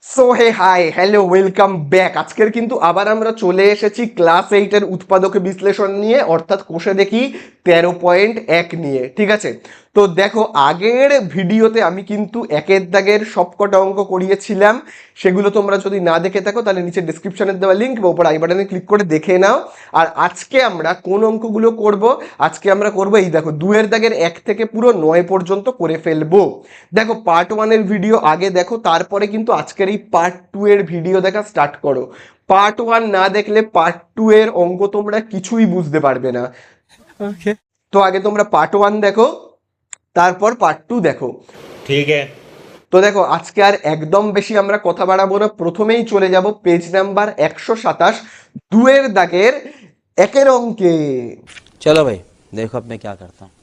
So hey hi hello welcome back. আজকের কিন্তু আবার আমরা চলে এসেছি ক্লাস 8-এর উৎপাদক বিশ্লেষণ নিয়ে, অর্থাৎ কোষে দেখি 13.1 নিয়ে। ঠিক আছে, তো দেখো আগের ভিডিওতে আমি কিন্তু একের দাগের সবকটা অঙ্ক করিয়েছিলাম। সেগুলো তোমরা যদি না দেখে থাকো তাহলে নিচে ডিসক্রিপশনে দেওয়া লিঙ্ক বা উপর আই বাটনে ক্লিক করে দেখে নাও। আর আজকে আমরা কোন অঙ্কগুলো করব? আজকে আমরা করব এই দেখো 2-এর দাগের 1 থেকে পুরো 9 পর্যন্ত করে ফেলবো। দেখো পার্ট 1-এর ভিডিও আগে দেখো, তারপরে কিন্তু আজকের এই পার্ট 2 এর ভিডিও দেখা স্টার্ট করো। পার্ট 1 না দেখলে পার্ট 2 এর অঙ্ক তোমরা কিছুই বুঝতে পারবে না। ओके। তো আগে তোমরা পার্ট 1 দেখো, তারপর পার্ট 2 দেখো। ठीक है। তো দেখো আজকে আর একদম বেশি আমরা কথা বাড়াবো না, প্রথমেই চলে যাব পেজ নাম্বার 127, 2-এর দাগের 1-এর অঙ্কে। चलो भाई, देखो अब मैं क्या करता हूँ।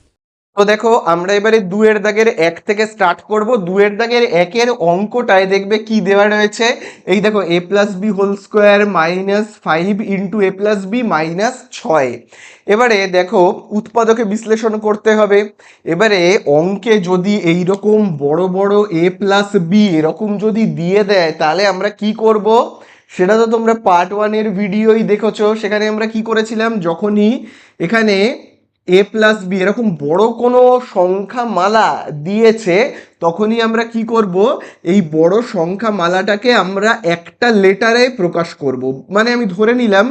তো দেখো আমরা এবারে 2-এর দাগের 1 থেকে স্টার্ট করব। 2-এর দাগের 1-এর অঙ্কটায় দেখবে কি দেওয়া রয়েছে। এই দেখো a plus b whole square minus 5 into a plus b minus 6। এবারে দেখো উৎপাদকে বিশ্লেষণ করতে হবে। এবারে অঙ্কে যদি এই রকম বড় বড় a প্লাস বি এরকম যদি দিয়ে দেয় তাহলে আমরা কি করব? সেটা তো তোমরা পার্ট 1-এর ভিডিওই দেখেছো। সেখানে আমরা কি করেছিলাম, যখনই এখানে এ প্লাস বি এরকম বড় কোনো সংখ্যা মালা দিয়েছে তখনই আমরা কি করব, এই বড় সংখ্যা মালাটাকে আমরা একটা লেটারে প্রকাশ করব। মানে আমি ধরে নিলাম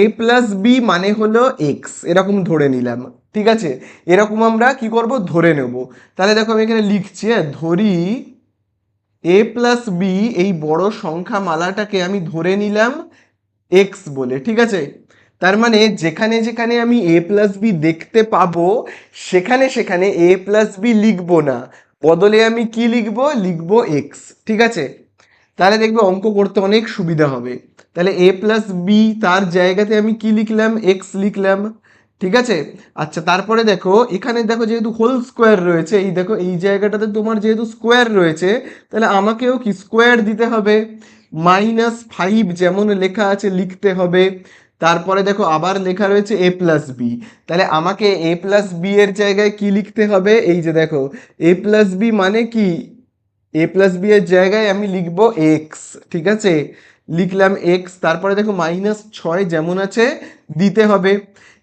এ প্লাস বি মানে হলো এক্স, এরকম ধরে নিলাম। ঠিক আছে, এরকম আমরা কি করব ধরে নেব। তাহলে দেখো আমি এখানে লিখছি, ধরি এ প্লাস বি এই বড় সংখ্যা মালাটাকে আমি ধরে নিলাম এক্স বলে। ঠিক আছে, তার মানে যেখানে যেখানে আমি এ প্লাস বি দেখতে পাবো সেখানে সেখানে এ প্লাস বি লিখবো না, বদলে আমি কি লিখবো, লিখবো এক্স। ঠিক আছে, তাহলে দেখবে অঙ্ক করতে অনেক সুবিধা হবে। তাহলে এ প্লাস বি তার জায়গাতে আমি কি লিখলাম, এক্স লিখলাম। ঠিক আছে, আচ্ছা তারপরে দেখো এখানে দেখো যেহেতু হোল স্কোয়ার রয়েছে, এই দেখো এই জায়গাটাতে তোমার যেহেতু স্কোয়ার রয়েছে তাহলে আমাকেও কি স্কোয়ার দিতে হবে। -5 যেমন লেখা আছে লিখতে হবে। তারপরে দেখো আবার লেখা রয়েছে এ প্লাস বি, তাহলে আমাকে এ প্লাস বি এর জায়গায় কি লিখতে হবে, এই যে দেখো এ প্লাস বি মানে কি, এ প্লাস বি এর জায়গায় আমি লিখবো এক্স। ঠিক আছে, লিখলাম এক্স। তারপরে দেখো -6 যেমন আছে দিতে হবে।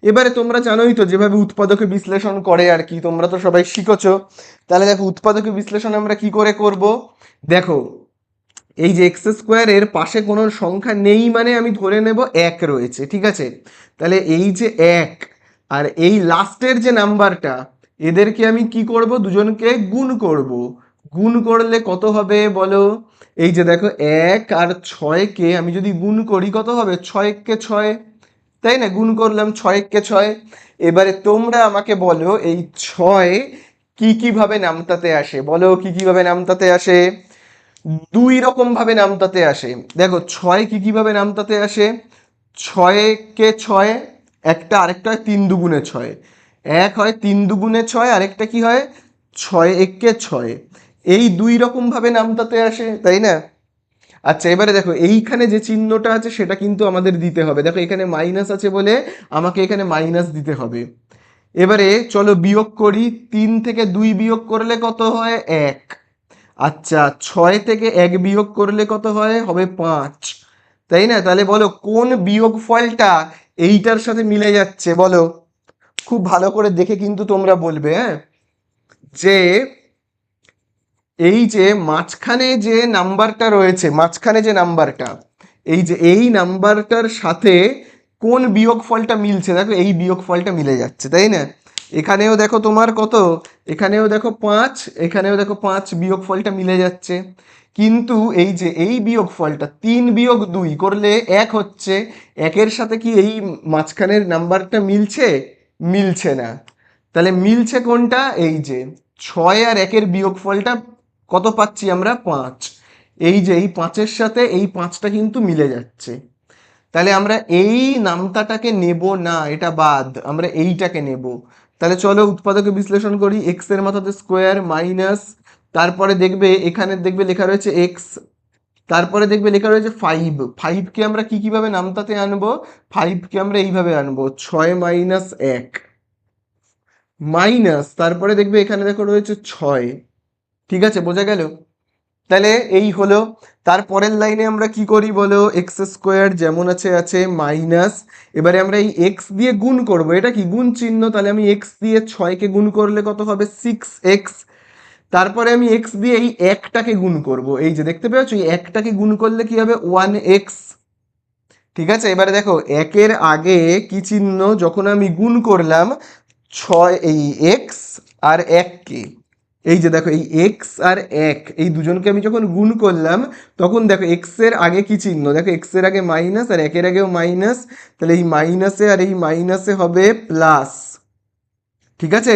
এবারে তোমরা জানোই তো যেভাবে উৎপাদকে বিশ্লেষণ করে আর কি, তোমরা তো সবাই শিখেছো। তাহলে দেখো উৎপাদকে বিশ্লেষণ আমরা কি করে করব। দেখো এই যে এক্স স্কোয়ার এর পাশে কোনো সংখ্যা নেই মানে আমি ধরে নেব 1 রয়েছে। ঠিক আছে, তাহলে এই যে 1 আর এই লাস্টের যে নাম্বারটা, এদেরকে আমি কি করব, দুজনকে গুণ করব। গুণ করলে কত হবে বলো, এই যে দেখো 1 আর 6কে আমি যদি গুণ করি কত হবে, 6 কে 6, তাই না, গুণ করলাম 6 কে 6। এবারে তোমরা আমাকে বলো এই 6 কি কিভাবে নামতাতে আসে, বলো কি কিভাবে নামতাতে আসে। দুই রকম ভাবে নামতাতে আসে। দেখো 6 কি কিভাবে নামতাতে আসে, 6 কে 6, একটা আরেকটা হয় 3 দুগুণে 6। এক হয় 3 দুগুণে 6, আরেকটা কি হয় 6 একে 6। এই দুই রকম ভাবে নামতাতে আসে, তাই না। আচ্ছা এবারে দেখো এইখানে যে চিহ্নটা আছে সেটা কিন্তু আমাদের দিতে হবে। দেখো এখানে মাইনাস আছে বলে আমাকে এখানে মাইনাস দিতে হবে। এবারে চলো বিয়োগ করি, 3 থেকে 2 বিয়োগ করলে কত হয়, 1। আচ্ছা 6 থেকে 1 বিয়োগ করলে কত হয়, হবে 5, তাই না। তাহলে বলো কোন বিয়োগ ফলটা এইটার সাথে মিলে যাচ্ছে বলো। খুব ভালো করে দেখে কিন্তু তোমরা বলবে, হ্যাঁ, যে এই যে মাঝখানে যে নাম্বারটা রয়েছে, মাঝখানে যে নাম্বারটা, এই যে এই নাম্বারটার সাথে কোন বিয়োগ ফলটা মিলছে, দেখো এই বিয়োগ ফলটা মিলে যাচ্ছে, তাই না। এখানেও দেখো তোমার কত, এখানেও দেখো 5, এখানেও দেখো 5, বিয়োগ ফলটা মিলে যাচ্ছে। কিন্তু এই যে এই বিয়োগ ফলটা 3 বিয়োগ 2 করলে 1 হচ্ছে, একের সাথে কি এই মাঝখানের নাম্বারটা মিলছে, মিলছে না। তাহলে মিলছে কোনটা, এই যে 6 আর 1-এর বিয়োগ ফলটা কত পাচ্ছি আমরা, 5। এই যে এই 5-এর সাথে এই 5টা কিন্তু মিলে যাচ্ছে। তাহলে আমরা এই নামতাটাকে নেব না, এটা বাদ, আমরা এইটাকে নেব। তাহলে চলো উৎপাদকে বিশ্লেষণ করি। এক্স এর মাথাতে স্কোয়ার মাইনাস, তারপরে দেখবে এখানে দেখবে লেখা রয়েছে এক্স, তারপরে দেখবে লেখা রয়েছে 5। 5কে আমরা কি কিভাবে নামতাতে আনবো, 5কে আমরা এইভাবে আনবো 6 মাইনাস 1 মাইনাস, তারপরে দেখবে এখানে দেখো রয়েছে 6। ঠিক আছে, বোঝা গেল। তাহলে এই হলো। তারপরের লাইনে আমরা কি করি বলো, এক্স স্কোয়ার যেমন আছে আছে মাইনাস, এবারে আমরা এই এক্স দিয়ে গুণ করব, এটা কি গুণ চিহ্ন, তাহলে আমি এক্স দিয়ে 6কে গুণ করলে কত হবে 6x। তারপরে আমি এক্স দিয়ে এই একটাকে গুণ করব, এই যে দেখতে পেয়েছো এই একটাকে গুণ করলে কি হবে 1x। ঠিক আছে, এবারে দেখো একের আগে কি চিহ্ন, যখন আমি গুণ করলাম 6 এই এক্স আর 1কে, এই যে দেখো এই এক্স আর 1 এই দুজনকে আমি যখন গুণ করলাম তখন দেখো এক্স এর আগে কি চিহ্ন, দেখো এক্স এর আগে মাইনাস আর একের আগেও মাইনাস, তাহলে এই মাইনাসে আর এই মাইনাসে হবে প্লাস। ঠিক আছে,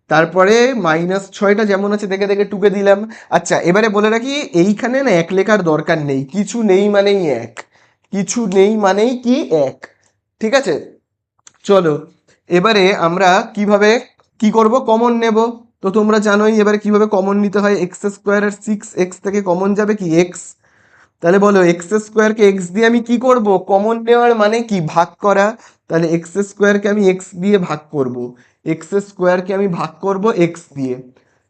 তারপরে -6টা যেমন আছে দেখে দেখে টুকে দিলাম। আচ্ছা এবারে বলে রাখি এইখানে না এক লেখার দরকার নেই, কিছু নেই মানেই এক, কিছু নেই মানেই কি এক। ঠিক আছে, চলো এবারে আমরা কিভাবে কি করব, কমন নেব। তো তোমরা জানোই এবারে কিভাবে কমন নিতে হয়, এক্স স্কোয়ার আর 6x থেকে কমন যাবে কি এক্স। তাহলে বলো এক্স স্কোয়ারকে এক্স দিয়ে আমি কি করব, কমন নেওয়ার মানে কি ভাগ করা। তাহলে এক্স স্কোয়ারকে আমি এক্স দিয়ে ভাগ করব, এক্স স্কোয়ারকে আমি ভাগ করব এক্স দিয়ে।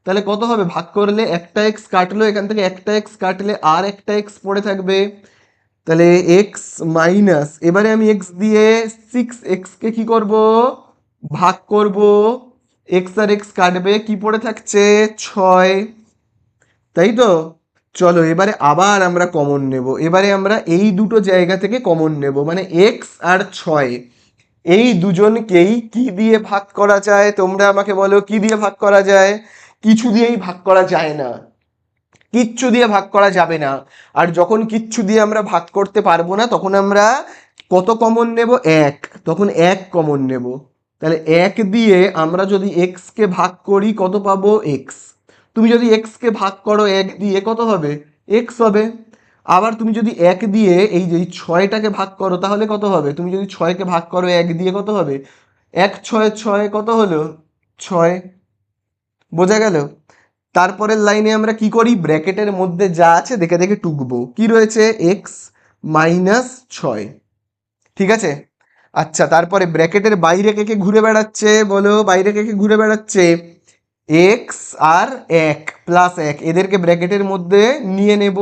তাহলে কত হবে, ভাগ করলে একটা এক্স কাটলো, এখান থেকে একটা এক্স কাটলে আর একটা এক্স পড়ে থাকবে। তাহলে এক্স মাইনাস, এবারে আমি এক্স দিয়ে 6x কে কি করব, ভাগ করব, এক্স আর এক্স কাটবে, কি পড়ে থাকছে 6, তাই তো। চলো এবারে আবার আমরা কমন নেব, এবারে আমরা এই দুটো জায়গা থেকে কমন নেব, মানে এক্স আর 6 এই দুজনকেই কি দিয়ে ভাগ করা যায়, তোমরা আমাকে বলো কি দিয়ে ভাগ করা যায়। কিছু দিয়েই ভাগ করা যায় না, কিচ্ছু দিয়ে ভাগ করা যাবে না। আর যখন কিচ্ছু দিয়ে আমরা ভাগ করতে পারবো না তখন আমরা কত কমন নেব, এক, তখন এক কমন নেব। তাহলে এক দিয়ে আমরা যদি এক্স কে ভাগ করি কত পাবো এক্স, তুমি যদি এক্স কে ভাগ করো এক দিয়ে কত হবে এক্স হবে। আবার তুমি যদি এক দিয়ে এই যে 6টাকে ভাগ করো তাহলে কত হবে, তুমি যদি 6কে ভাগ করো এক দিয়ে কত হবে, 1 6 6 কত হলো 6, বোঝা গেল। তারপরের লাইনে আমরা কি করি, ব্র্যাকেটের মধ্যে যা আছে দেখে দেখে টুকবো, কি রয়েছে এক্স -6। ঠিক আছে, আচ্ছা তারপরে ব্র্যাকেটের বাইরে কে কে ঘুরে বেড়াচ্ছে বলো, বাইরে কে কে ঘুরে বেড়াচ্ছে, এক্স আর 1 + 1 এদেরকে ব্র্যাকেটের মধ্যে নিয়ে নেব,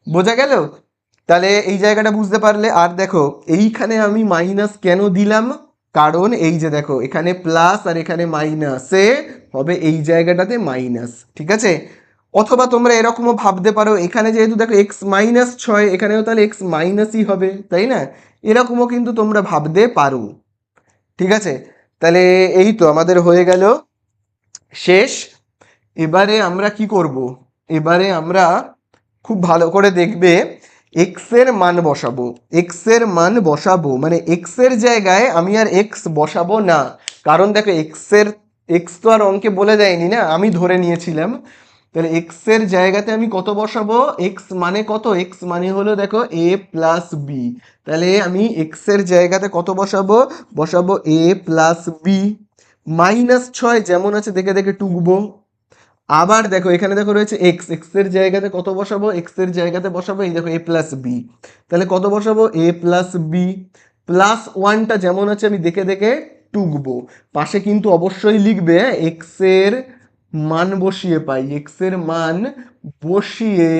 বোঝা গেল। তাহলে এই জায়গাটা বুঝতে পারলে। আর দেখো এইখানে আমি মাইনাস কেন দিলাম, কারণ এই যে দেখো এখানে প্লাস আর এখানে মাইনাসে হবে এই জায়গাটাতে মাইনাস। ঠিক আছে, অথবা তোমরা এরকমও ভাবতে পারো এখানে যেহেতু দেখো এক্স -6 এখানেও তাহলে এক্স মাইনাসই হবে, তাই না, এরকমও কিন্তু তোমরা ভাবতে পারো। ঠিক আছে, তাহলে এই তো আমাদের হয়ে গেল শেষ। এবারে আমরা কি করব, এবারে আমরা খুব ভালো করে দেখবে এক্স এর মান বসাবো, এক্স এর মান বসাবো মানে এক্স এর জায়গায় আমি আর এক্স বসাবো না, কারণ দেখো এক্স তো আর অঙ্কে বলে দেয়নি না, আমি ধরে নিয়েছিলাম। তাহলে এক্স এর জায়গাতে আমি কত বসাবো, এক্স মানে কত, এক্স মানে হলো দেখো a+b, তাহলে আমি এক্স এর জায়গাতে কত বসাবো, বসাবো a+b। -6 যেমন আছে দেখে দেখে টুকবো। আবার দেখো এখানে দেখো রয়েছে এক্স, এক্স এর জায়গাতে কত বসাবো, এক্স এর জায়গাতে বসাবো এই দেখো a+b, তাহলে কত বসাবো a+b। +1টা যেমন আছে আমি দেখে দেখে টুকবো, পাশে কিন্তু অবশ্যই লিখবে এক্স এর মান বসিয়ে পাই, এক্স এর মান বসিয়ে,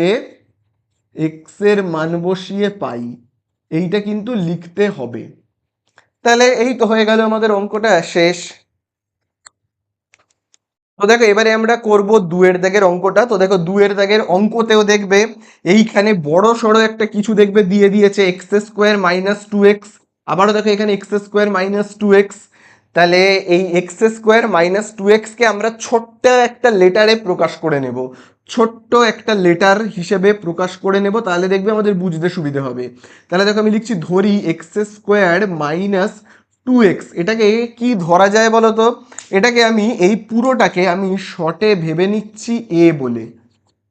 এক্স এর মান বসিয়ে পাই, এইটা কিন্তু লিখতে হবে। তাহলে এই তো হয়ে গেল আমাদের অঙ্কটা শেষ। তো দেখো এবারে আমরা করব 2 এর দাগের অঙ্কটা। তো দেখো 2 এর দাগের অঙ্কতেও দেখবে এইখানে বড় সড়ো একটা কিছু দেখবে দিয়ে দিয়েছে x² - 2x, আবারও দেখো এখানে x² - 2x। তাহলে এই x² - 2x কে আমরা ছোট্ট একটা লেটারে প্রকাশ করে নেব, ছোট্ট একটা লেটার হিসেবে প্রকাশ করে নেব, তাহলে দেখবে আমাদের বুঝতে সুবিধা হবে। তাহলে দেখো আমি লিখছি ধরি x² - 2x, এটাকে কি ধরা যায় বলো তো, এটাকে আমি এই পুরোটাকে আমি শর্টে ভেবে নিচ্ছি এ বলে।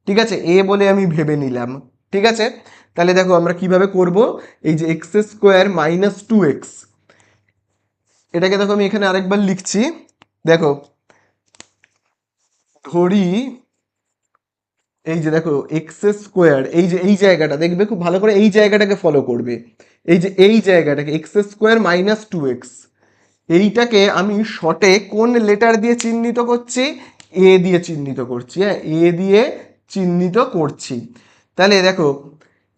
ঠিক আছে, এ বলে আমি ভেবে নিলাম। ঠিক আছে, তাহলে দেখো আমরা কিভাবে করব, এই যে x² - 2x, এটাকে দেখো আমি এখানে আরেকবার লিখছি। দেখো ধরি এই যে দেখো x², এই যে এই জায়গাটা দেখবে খুব ভালো করে, এই জায়গাটাকে ফলো করবে, এই যে এই জায়গাটাকে x² - 2x, এইটাকে আমি শর্টে কোন লেটার দিয়ে চিহ্নিত করছি, এ দিয়ে চিহ্নিত করছি। হ্যাঁ, এ দিয়ে চিহ্নিত করছি। তাহলে দেখো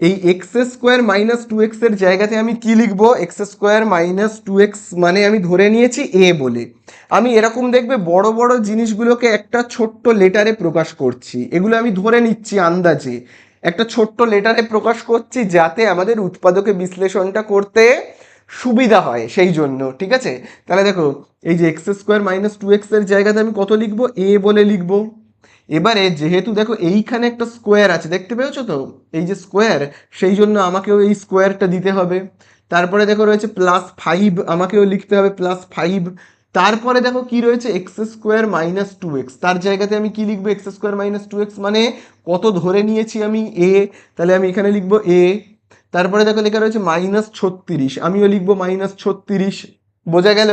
এই x square minus two x এর জায়গাতে আমি কি লিখবো, x square minus two x মানে আমি ধরে নিয়েছি এ বলে। আমি এরকম দেখবে বড় বড় জিনিসগুলোকে একটা ছোট্ট লেটারে প্রকাশ করছি, এগুলো আমি ধরে নিচ্ছি আন্দাজে একটা ছোট্ট লেটারে প্রকাশ করছি যাতে আমাদের উৎপাদকে বিশ্লেষণটা করতে সুবিধা হয় সেই জন্য, ঠিক আছে। তাহলে দেখো এই যে x square minus two x এর জায়গাতে আমি কত লিখবো, এ বলে লিখবো। এবারে যেহেতু দেখো এইখানে একটা স্কোয়ার আছে দেখতে পেয়েছো তো, এই যে স্কোয়ার, সেই জন্য আমাকেও এই স্কোয়ারটা দিতে হবে। তারপরে দেখো রয়েছে প্লাস ফাইভ, আমাকেও লিখতে হবে প্লাস ফাইভ। তারপরে দেখো কি রয়েছে x square minus two x, তার জায়গাতে আমি কি লিখবো, x square minus two x মানে কত ধরে নিয়েছি আমি এ, তাহলে আমি এখানে লিখবো এ। তারপরে দেখো লেখা রয়েছে মাইনাস ছত্রিশ, আমিও লিখবো মাইনাস ছত্রিশ। বোঝা গেল?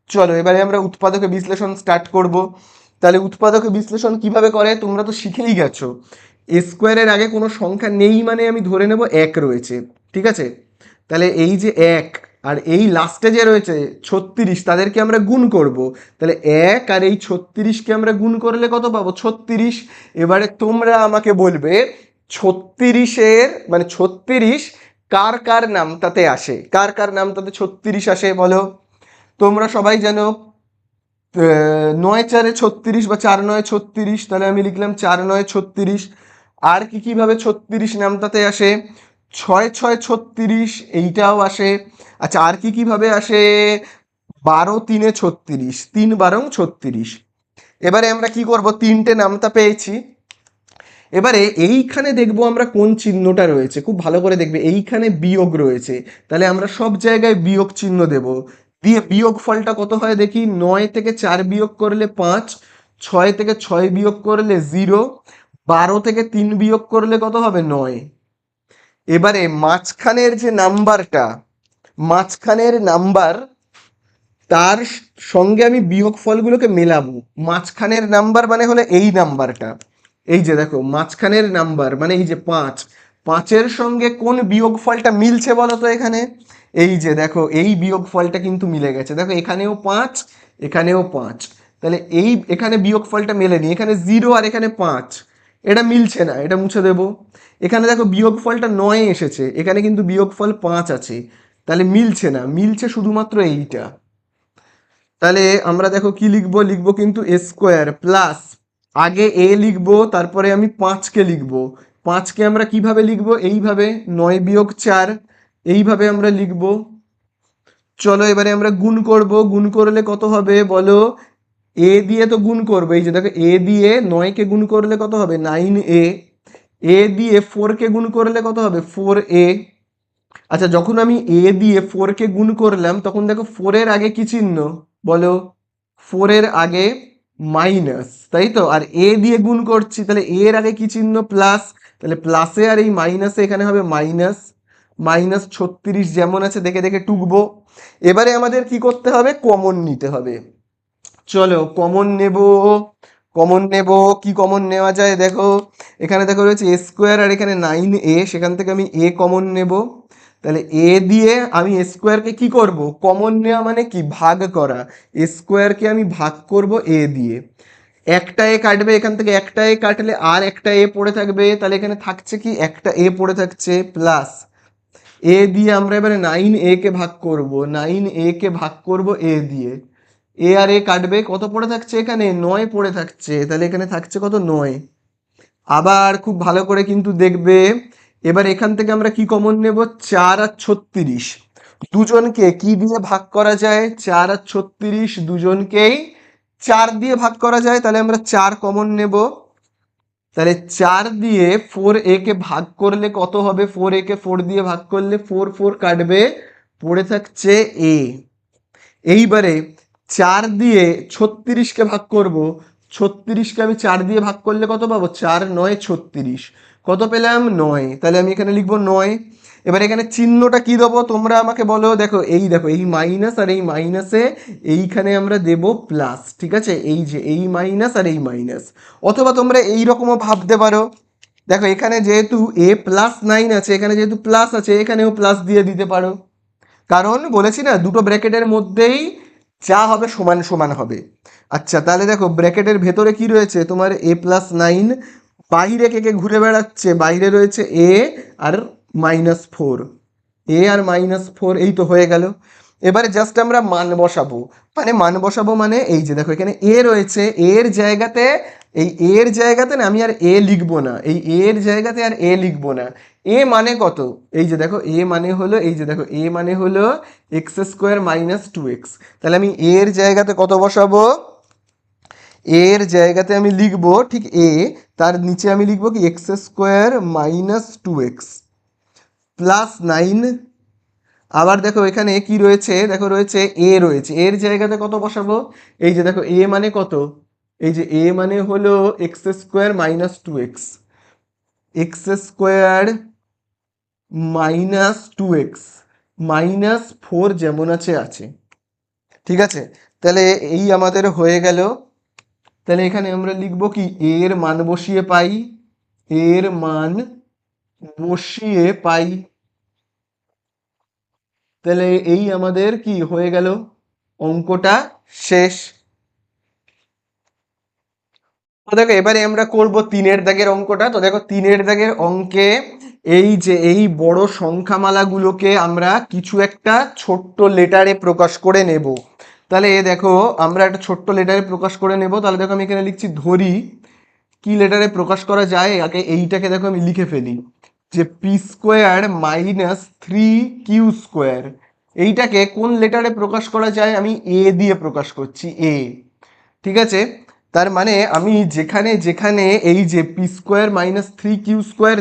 চলো এবারে আমরা উৎপাদকে বিশ্লেষণ স্টার্ট করব। তাহলে উৎপাদকে বিশ্লেষণ কিভাবে করে তোমরা তো শিখেই গেছো। এ স্কোয়ারের আগে কোনো সংখ্যা নেই মানে আমি ধরে নেব এক রয়েছে, ঠিক আছে। তাহলে এই যে এক আর এই লাস্টে যে রয়েছে ছত্রিশ, তাদেরকে আমরা গুণ করব। তাহলে এক আর এই ছত্রিশকে আমরা গুণ করলে কত পাবো, ছত্রিশ। এবারে তোমরা আমাকে বলবে ছত্রিশের মানে ছত্রিশ কার কার নামটাতে আসে, কার কার নামটাতে ছত্রিশ আসে বলো। তোমরা সবাই জানো নয় চারে ছত্রিশ বা চার নয় ছত্রিশ, তাহলে আমি লিখলাম চার নয় ছত্রিশ। আর কি কিভাবে ছত্রিশ নামটাতে আসে, ছয় ছয় ছত্রিশ এইটাও আসে। আচ্ছা আর কি কিভাবে আসে, বারো তিনে ছত্রিশ, তিন বারং ছত্রিশ। এবারে আমরা কি করব, তিনটে নামতা পেয়েছি। এবারে এইখানে দেখবো আমরা কোন চিহ্নটা রয়েছে, খুব ভালো করে দেখবে এইখানে বিয়োগ রয়েছে, তাহলে আমরা সব জায়গায় বিয়োগ চিহ্ন দেব। দিয়ে বিয়োগ ফলটা কত হয় দেখি, নয় থেকে চার বিয়োগ করলে পাঁচ, ছয় থেকে ছয় বিয়োগ করলে জিরো, বারো থেকে তিন বিয়োগ করলে কত হবে, নয়। এবারে মাঝখানের যে নাম্বারটা, মাঝখানের নাম্বার তার সঙ্গে আমি বিয়োগ ফলগুলোকে মেলাবো। মাঝখানের নাম্বার মানে হলো এই নাম্বারটা, এই যে দেখো মাঝখানের নাম্বার মানে এই যে পাঁচ, পাঁচের সঙ্গে কোন বিয়োগ ফলটা মিলছে বলো তো এখানে, এই যে দেখো এই বিয়োগ ফলটা কিন্তু মিলে গেছে, দেখো এখানেও পাঁচ এখানেও পাঁচ। তাহলে এই এখানে বিয়োগ ফলটা মেলেনি, এখানে জিরো আর এখানে পাঁচ, এটা মিলছে না, এটা মুছে দেবো। এখানে দেখো বিয়োগ ফলটা নয় এসেছে, এখানে কিন্তু বিয়োগ ফল পাঁচ আছে, তাহলে মিলছে না, মিলছে শুধুমাত্র এইটা। তাহলে আমরা দেখো কি লিখবো, লিখবো কিন্তু এ স্কোয়ার প্লাস আগে এ লিখবো, তারপরে আমি পাঁচকে লিখবো। পাঁচকে আমরা কিভাবে লিখবো, এইভাবে নয় বিয়োগ চার, এইভাবে আমরা লিখবো। চলো এবারে আমরা গুণ করব, গুণ করলে কত হবে বলো, এ দিয়ে তো গুণ করবো, এই যে দেখো এ দিয়ে নয়কে গুণ করলে কত হবে, নাইন এ। এ দিয়ে ফোরকে গুণ করলে কত হবে, ফোর এ। আচ্ছা যখন আমি এ দিয়ে ফোরকে গুণ করলাম তখন দেখো ফোরের আগে কি চিহ্ন বলো, ফোরের আগে মাইনাস, তাই তো। আর এ দিয়ে গুণ করছি তাহলে এর আগে কি চিহ্ন, প্লাস, তাহলে প্লাসে আর এই মাইনাসে এখানে হবে মাইনাস। মাইনাস ছত্রিশ যেমন আছে দেখে দেখে টুকবো। এবারে আমাদের কি করতে হবে, কমন নিতে হবে। চলো কমন নেব, কমন নেব, কি কমন নেওয়া যায় দেখো, এখানে দেখো রয়েছে এ স্কোয়ার আর এখানে নাইন এ, সেখান থেকে আমি এ কমন নেব। তাহলে এ দিয়ে আমি এ স্কোয়ারকে কি করব, কমন নেওয়া মানে কি, ভাগ করা। এ স্কোয়ারকে আমি ভাগ করব এ দিয়ে, একটা এ কাটবে এখান থেকে, একটা এ কাটলে আর একটা এ পড়ে থাকবে, তাহলে এখানে থাকছে কি, একটা এ পড়ে থাকছে, প্লাস এ দিয়ে আমরা এবারে নাইন এ কে ভাগ করব, নাইন এ কে ভাগ করব এ দিয়ে, এ আর এ কাটবে, কত পড়ে থাকছে এখানে, নয় পড়ে থাকছে, তাহলে এখানে থাকছে কত, নয়। আবার খুব ভালো করে কিন্তু দেখবে, এবার এখান থেকে আমরা কি কমন নেব, চার আর ছত্রিশ, দুজনকে কি দিয়ে ভাগ করা যায়, চার আর ছত্রিশ দুজনকেই চার দিয়ে ভাগ করা যায়, তাহলে আমরা চার কমন নেব। তাহলে চার দিয়ে ফোর এ কে ভাগ করলে কত হবে, ফোর এ কে ফোর দিয়ে ভাগ করলে ফোর ফোর কাটবে, পড়ে থাকছে এ। এইবারে চার দিয়ে ছত্রিশকে ভাগ করব, ছত্রিশকে আমি চার দিয়ে ভাগ করলে কত পাবো, চার নয় ছত্রিশ, কত পেলাম, নয়। তাহলে আমি এখানে লিখবো নয়। এবার এখানে চিহ্নটা কি দেবো তোমরা আমাকে বলো, দেখো এই মাইনাস আর এই মাইনাসে এইখানে আমরা দেব প্লাস, ঠিক আছে, এই যে এই মাইনাস আর এই মাইনাস। অথবা তোমরা এই রকমও ভাবতে পারো, দেখো এখানে যেহেতু এ প্লাস নাইন আছে, এখানে যেহেতু প্লাস আছে, এখানেও প্লাস দিয়ে দিতে পারো, কারণ বলেছি না দুটো ব্র্যাকেটের মধ্যেই যা হবে সমান সমান হবে। আচ্ছা তাহলে দেখো ব্র্যাকেটের ভেতরে কি রয়েছে তোমার, এ প্লাস নাইন বাইরে কে কে ঘুরে বেড়াচ্ছে, বাইরে রয়েছে এ আর -4, এ আর -4, এই তো হয়ে গেল। এবারে জাস্ট আমরা মান বসাবো, মানে মান বসাবো মানে এই যে দেখো এখানে এ রয়েছে, এর জায়গাতে, এই এর জায়গাতে না আমি আর এ লিখবো না, এই এর জায়গাতে আর এ লিখবো না। এ মানে কত, এই যে দেখো এ মানে হলো, এই যে দেখো এ মানে হলো x² - 2x। তাহলে আমি এর জায়গাতে কত বসাবো, এর জায়গাতে আমি লিখবো ঠিক এ, তার নিচে আমি লিখবো কি x² - 2x +9। আবার দেখো এখানে কি রয়েছে, দেখো রয়েছে এ রয়েছে, এর জায়গাতে কত বসাবো, এই যে দেখো এ মানে কত, এই যে এ মানে হলো x² - 2x, x² - 2x -4 যেমন আছে আছে। ঠিক আছে, তাহলে এই আমাদের হয়ে গেল। তাহলে এখানে আমরা লিখবো কি এর মান বসিয়ে পাই, এর মান বসিয়ে পাই। তাহলে এই আমাদের কি হয়ে গেল, অঙ্কটা শেষ। তো দেখো এবারে আমরা করব 3-এর দাগের অঙ্কটা। তো দেখো 3-এর দাগের অঙ্কে এই যে এই বড় সংখ্যামালাগুলোকে আমরা কিছু একটা ছোট্ট লেটারে প্রকাশ করে নেব। তাহলে দেখো আমরা একটা ছোট্ট লেটারে প্রকাশ করে নেব। তাহলে দেখো আমি এখানে লিখছি ধরি, কি লেটারে প্রকাশ করা যায় আগে এইটাকে দেখো আমি লিখে ফেলি, যে p² - 3q², এইটাকে কোন লেটারে প্রকাশ করা যায়, আমি এ দিয়ে প্রকাশ করছি, এ। ঠিক আছে, তার মানে আমি যেখানে যেখানে এই যে p² - 3q²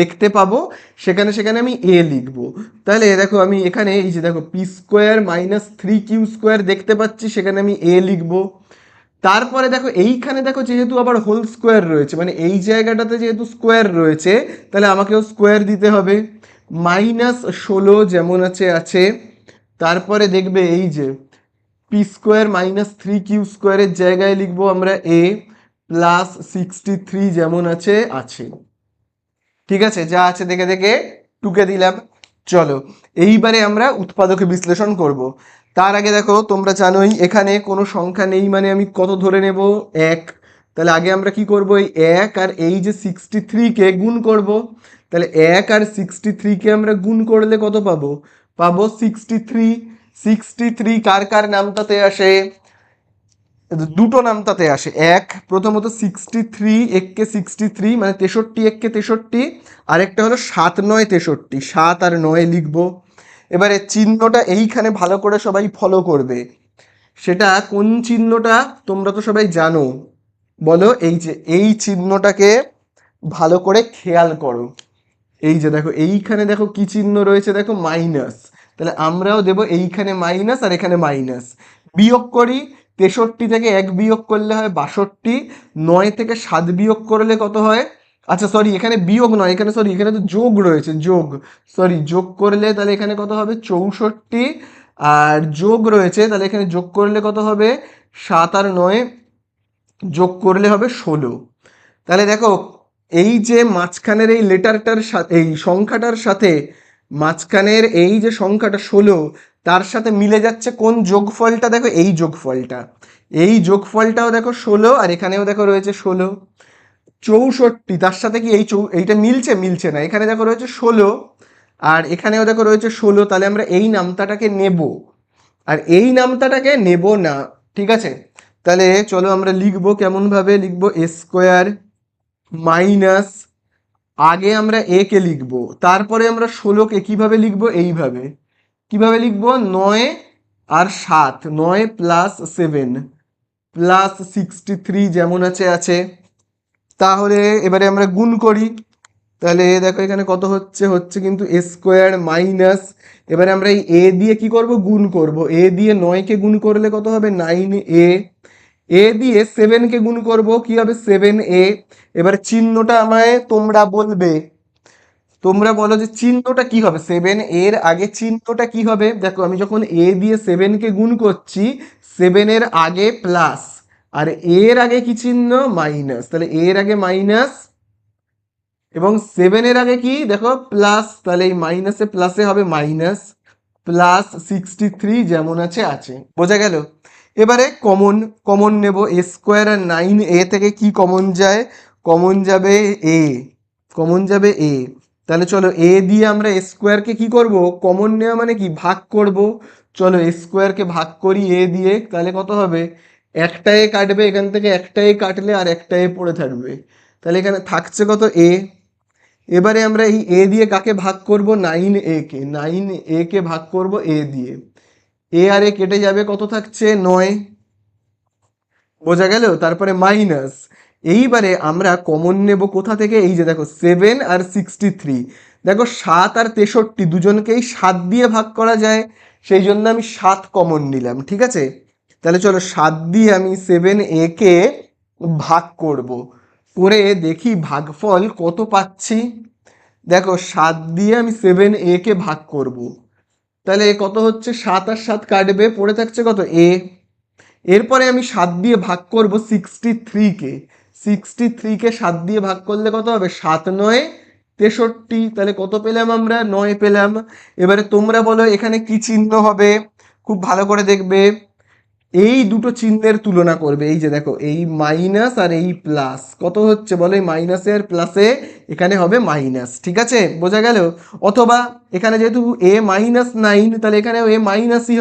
দেখতে পাবো, সেখানে সেখানে আমি এ লিখবো। তাহলে দেখো আমি এখানে এই যে দেখো p² - 3q² দেখতে পাচ্ছি, সেখানে আমি এ লিখবো। তারপরে দেখো এইখানে দেখো যেহেতু আবার হোল স্কোয়ার রয়েছে, মানে এই জায়গাটাতে যেহেতু স্কোয়ার রয়েছে, তাহলে আমাকেও স্কোয়ার দিতে হবে। -16 যেমন আছে আছে। তারপরে দেখবে এই যে p² - 3q² এর জায়গায় লিখবো আমরা a, +63 যেমন আছে আছে। ঠিক আছে, যা আছে দেখে দেখে টুকে দিলাম। চলো এইবারে আমরা উৎপাদকে বিশ্লেষণ করব। তার আগে দেখো তোমরা জানোই এখানে কোনো সংখ্যা নেই, মানে আমি কত ধরে নেব, 1। তাহলে আগে আমরা কি করব, এই 1 আর এই যে 63-কে গুণ করব। তাহলে 1 আর 63-কে আমরা গুণ করলে কত পাবো, পাবো 63। 63 কার কার নামটাতে আসে, দুটো নাম তাতে আসে। এক, প্রথমত 63 এককে 63, মানে 63 এককে 63, আরেকটা হলো 7 9 63, 7 আর 9 লিখবো। এবারে চিহ্নটা এইখানে ভালো করে সবাই ফলো করবে, সেটা কোন চিহ্নটা তোমরা তো সবাই জানো, বলো, এই যে এই চিহ্নটাকে ভালো করে খেয়াল করো। এই যে দেখো এইখানে দেখো কি চিহ্ন রয়েছে, দেখো মাইনাস। তাহলে আমরাও দেব এইখানে মাইনাস আর এখানে মাইনাস। বিয়োগ করি, 63 থেকে 1 বিয়োগ করলে হয় 62, 9 থেকে 7 বিয়োগ করলে কত হয়, আচ্ছা সরি এখানে বিয়োগ নয়, এখানে সরি এখানে তো যোগ রয়েছে, যোগ, সরি যোগ করলে তাহলে এখানে কত হবে 64, আর যোগ রয়েছে তাহলে এখানে যোগ করলে কত হবে 7 আর 9 যোগ করলে হবে 16। তাহলে দেখো এই যে মাঝখানের এই লেটারটার সাথে, এই সংখ্যাটার সাথে মাঝখানের এই যে সংখ্যাটা 16, তার সাথে মিলে যাচ্ছে কোন যোগফলটা, দেখো এই যোগফলটা, এই যোগফলটাও দেখো 16, আর এখানেও দেখো রয়েছে 16। 64 তার সাথে কি এইটা মিলছে, মিলছে না, এখানে দেখো রয়েছে 16 আর এখানেও দেখো রয়েছে 16, তাহলে আমরা এই নামতাটাকে নেব আর এই নামতাটাকে নেব না। ঠিক আছে, তাহলে চলো আমরা লিখবো, কেমন ভাবে লিখবো, a² মাইনাস, আগে আমরা এ কে লিখবো, তারপরে আমরা 16-কে কিভাবে লিখবো, এইভাবে। কিভাবে লিখবো, 9 আর 7, 9 + 7 +63 যেমন আছে আছে। তাহলে এবারে আমরা গুণ করি, তাহলে দেখো এখানে কত হচ্ছে, হচ্ছে কিন্তু a² মাইনাস, এবারে আমরা এই এ দিয়ে কি করব, গুণ করব। এ দিয়ে 9-কে গুণ করলে কত হবে 9a, এ দিয়ে 7-কে গুণ করব, কি হবে 7a। এবার চিহ্নটা আমায় তোমরা বলবে, তোমরা বলো যে চিহ্নটা কি হবে, 7 এর আগে চিহ্নটা কি হবে। দেখো আমি যখন এ দিয়ে 7-কে গুণ করছি, 7 এর আগে প্লাস, আর এর আগে কি চিহ্ন, মাইনাস, তাহলে এর আগে মাইনাস, এবং 7-এর আগে কি দেখো প্লাস, তাহলে এই মাইনাসে প্লাসে হবে মাইনাস, +63 যেমন আছে আছে। বোঝা গেল। এবারে কমন, কমন নেব, a² আর 9a থেকে কি কমন যায়, কমন যাবে এ, কমন যাবে এ। তাহলে চলো এ দিয়ে আমরা এ স্কোয়ারকে কি করব, কমন নেওয়া মানে কি ভাগ করব। চলো এ স্কোয়ারকে ভাগ করি এ দিয়ে, তাহলে কত হবে, একটা এ কাটবে এখান থেকে, একটা এ কাটলে আর একটা এ পড়ে থাকবে, তাহলে এখানে থাকছে কত এ। এবারে আমরা এই এ দিয়ে কাকে ভাগ করব, 9a কে, 9a কে ভাগ করব এ দিয়ে, এ আর এ কেটে যাবে, কত থাকছে 9, বোঝা গেল। তারপরে মাইনাস, এইবারে আমরা কমন নেব কোথা থেকে, এই যে দেখো 7 আর 63, দেখো 7 আর 63 দুজনকেই 7 দিয়ে ভাগ করা যায়, সেই জন্য আমি 7 কমন নিলাম, ঠিক আছে। তাহলে চলো 7 দিয়ে আমি 7a কে ভাগ করব, করে দেখি ভাগফল কত পাচ্ছি। দেখো 7 দিয়ে আমি 7a কে ভাগ করব, তাহলে কত হচ্ছে, 7 আর 7 কাটবে, পড়ে থাকছে কত এ। এরপরে আমি 7 দিয়ে ভাগ করব 63কে, 63কে 7 দিয়ে ভাগ করলে কত হবে, 7 9 63, তাহলে কত পেলাম আমরা, 9 পেলাম। এবারে তোমরা বলো এখানে কি চিহ্ন হবে, খুব ভালো করে দেখবে, এই দুটো চিহ্নের তুলনা করবে, এই যে দেখো এই মাইনাস আর এই প্লাস, কত হচ্ছে বলো, এই মাইনাসে আর প্লাসে এখানে হবে মাইনাস, ঠিক আছে, বোঝা গেল। অথবা এখানে যেহেতু a-9, তাহলে এখানেও a-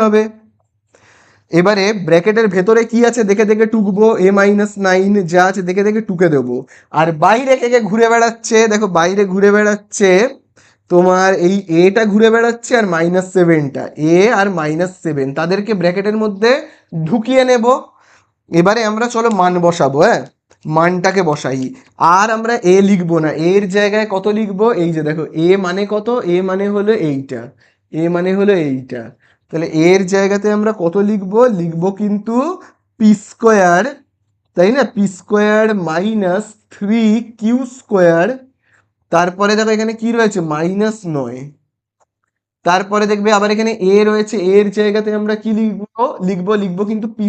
হবে। এবারে ব্র্যাকেটের ভেতরে কি আছে দেখে দেখে টুকবো, a-9 যা আছে দেখে দেখে টুকে দেবো। আর বাইরে কে কে ঘুরে বেড়াচ্ছে, দেখো বাইরে ঘুরে বেড়াচ্ছে তোমার এই এটা ঘুরে বেড়াচ্ছে, আর -7টা, এ আর -7, তাদেরকে ব্র্যাকেটের মধ্যে ঢুকিয়ে নেব। এবারে আমরা চলো মান বসাবো, হ্যাঁ, মানটাকে বসাই। আর আমরা এ লিখবো না, এর জায়গায় কত লিখবো, এই যে দেখো এ মানে কত, এ মানে হলো এইটা, এ মানে হলো এইটা, তাহলে এর জায়গাতে আমরা কত লিখবো, লিখবো কিন্তু p², তাই না, p² -3q²। তারপরে দেখো এখানে কি রয়েছে, -9। তারপরে দেখবে আবার এখানে এ রয়েছে, এর জায়গাতে আমরা কি লিখবো, লিখবো কিন্তু p²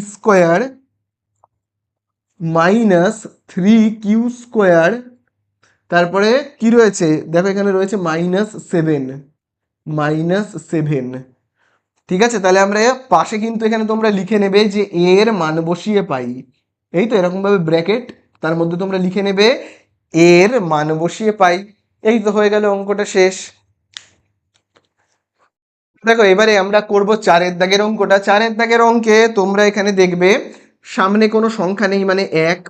-3q²। তারপরে কি রয়েছে দেখো, এখানে রয়েছে -7, -7, ঠিক আছে। তাহলে আমরা পাশে কিন্তু এখানে তোমরা লিখে নেবে যে এর মান বসিয়ে পাই, এই তো এরকম ভাবে ব্র্যাকেট, তার মধ্যে তোমরা লিখে নেবে এর মান বসিয়ে পাই। এই তো হয়ে গেল, অঙ্কটা শেষ। দেখো এবারে আমরা করব 4-এর দাগের অঙ্কটা। 4-এর দাগের অঙ্কে তোমরা এখানে দেখবে সামনে কোনো সংখ্যা নেই, মানে 1,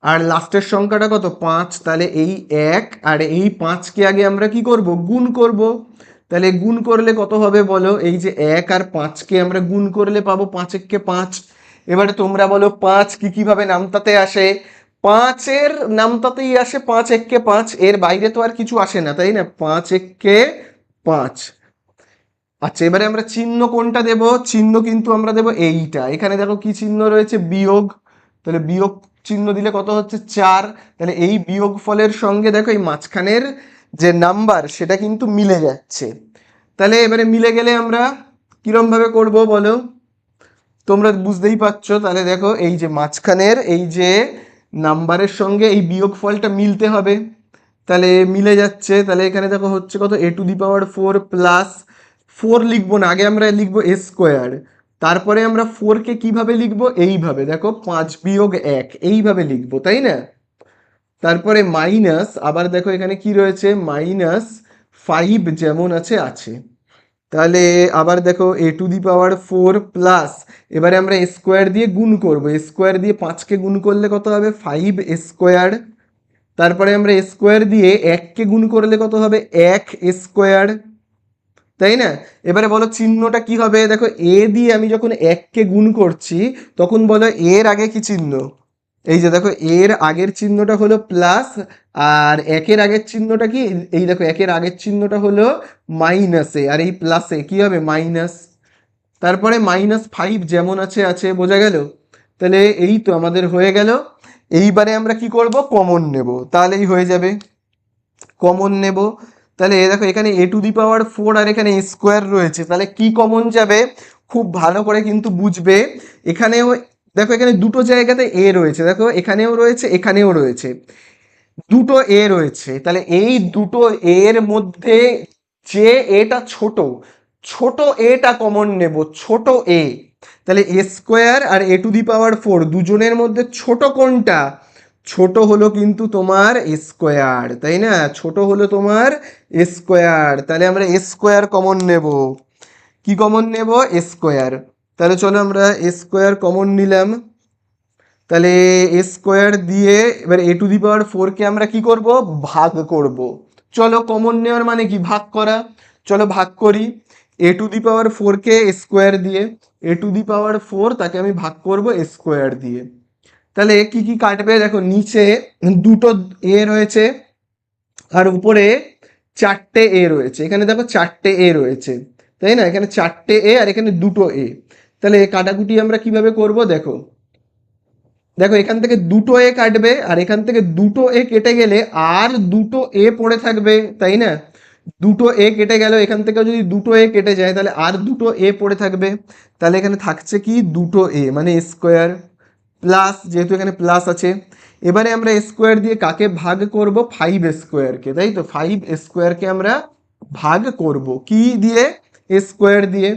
আর লাস্টের সংখ্যাটা কত 5, তাহলে এই 1 আর এই 5কে আগে আমরা কি করব, গুণ করব। তাহলে গুণ করলে কত হবে বলো, এই যে 1 আর 5কে আমরা গুণ করলে পাবো 5 একে 5। এবারে তোমরা বলো 5 কিভাবে নামতাতে আসে, 5-এর নামতাতেই আসে 5 একে 5, এর বাইরে তো আর কিছু আসে না, তাই না, 5 একে 5। আচ্ছা এবারে আমরা চিহ্ন কোনটা দেব, চিহ্ন কিন্তু আমরা দেব এইটা, এখানে দেখো কি চিহ্ন রয়েছে, বিয়োগ, তাহলে বিয়োগ চিহ্ন দিলে কত হচ্ছে 4, তাহলে এই বিয়োগ ফলের সঙ্গে দেখো এই মাঝখানের যে নাম্বার সেটা কিন্তু মিলে যাচ্ছে। তাহলে এবারে মিলে গেলে আমরা কিরম ভাবে করব বলো, তোমরা বুঝতেই পারছো। তাহলে দেখো এই যে মাঝখানের এই যে নাম্বারের সঙ্গে এই বিয়োগ ফলটা মিলতে হবে, তাহলে মিলে যাচ্ছে। তাহলে এখানে দেখো হচ্ছে কত, a⁴ প্লাস 4 লিখবো না, আগে আমরা লিখবো a², তারপরে আমরা 4কে কিভাবে লিখবো, এইভাবে দেখো 5-1 এইভাবে লিখবো, তাই না। তারপরে মাইনাস, আবার দেখো এখানে কি রয়েছে, -5 যেমন আছে আছে। তাহলে আবার দেখো a⁴ প্লাস, এবারে আমরা স্কোয়ার দিয়ে গুণ করব, স্কোয়ার দিয়ে 5কে গুণ করলে কত হবে 5 স্কোয়ার। তারপরে আমরা স্কোয়ার দিয়ে 1কে গুণ করলে কত হবে 1 স্কোয়ার, তাই না। এবারে বলো চিহ্নটা কি হবে, দেখো এ দিয়ে আমি যখন 1কে গুণ করছি তখন বলো এর আগে কি চিহ্ন, এই যে দেখো এর আগের চিহ্নটা হলো প্লাস, আর 1-এর আগের চিহ্নটা কি, এই দেখো 1-এর আগের চিহ্নটা হলো মাইনাসে, আর এই প্লাসে কি হবে মাইনাস। তারপরে -5 যেমন আছে আছে, বোঝা গেল। তাহলে এই তো আমাদের হয়ে গেল। এইবারে আমরা কি করব, কমন নেব, তাহলেই হয়ে যাবে, কমন নেব। তাহলে দেখো এখানে a⁴ আর এখানে স্কোয়ার রয়েছে, তাহলে কি কমন যাবে, খুব ভালো করে কিন্তু বুঝবে। এখানেও দেখো এখানে দুটো জায়গাতে এ রয়েছে, দেখো এখানেও রয়েছে এখানেও রয়েছে, দুটো এ রয়েছে, তাহলে এই দুটো এর মধ্যে যে এটা ছোট, ছোট এটা কমন নেব, ছোট এ। তাহলে a² আর a⁴ দুজনের মধ্যে ছোট কোনটা, ছোট হলো কিন্তু তোমার স্কোয়ার, তাই না? ছোট হলো তোমার স্কোয়ার, তাহলে আমরা স্কোয়ার কমন নেব। কি কমন নেব? স্কোয়ার। তাহলে চলো আমরা স্কোয়ার কমন নিলাম। তাহলে স্কোয়ার দিয়ে এবার এ টু দি পাওয়ার ফোরকে আমরা কি করব? ভাগ করব। চলো কমন নেওয়ার মানে কি? ভাগ করা। চলো ভাগ করি। এ টু দি পাওয়ার ফোরকে স্কোয়ার দিয়ে, এ টু দি পাওয়ার ফোর তাকে আমি ভাগ করব স্কোয়ার দিয়ে। তাহলে কি কি কাটবে? দেখো নিচে দুটো এ রয়েছে আর উপরে চারটে এ রয়েছে। এখানে দেখো চারটে এ রয়েছে, তাই না? এখানে চারটে এ আর এখানে দুটো এ। তাহলে কাটাকুটি আমরা কিভাবে করব? দেখো দেখো এখান থেকে দুটো এ কাটবে আর এখান থেকে দুটো এ কেটে গেলে আর দুটো এ পড়ে থাকবে, তাই না? দুটো এ কেটে গেল, এখান থেকে যদি দুটো এ কেটে যায় তাহলে আর দুটো এ পড়ে থাকবে। তাহলে এখানে থাকছে কি? দুটো এ মানে স্কোয়ার, প্লাস যেহেতু এখানে প্লাস আছে। এবারে আমরা স্কোয়ার দিয়ে কাকে ভাগ করব? ফাইভ স্কোয়ারকে, তাই তো? ফাইভ স্কোয়ারকে আমরা ভাগ করব কি দিয়ে? স্কোয়ার দিয়ে।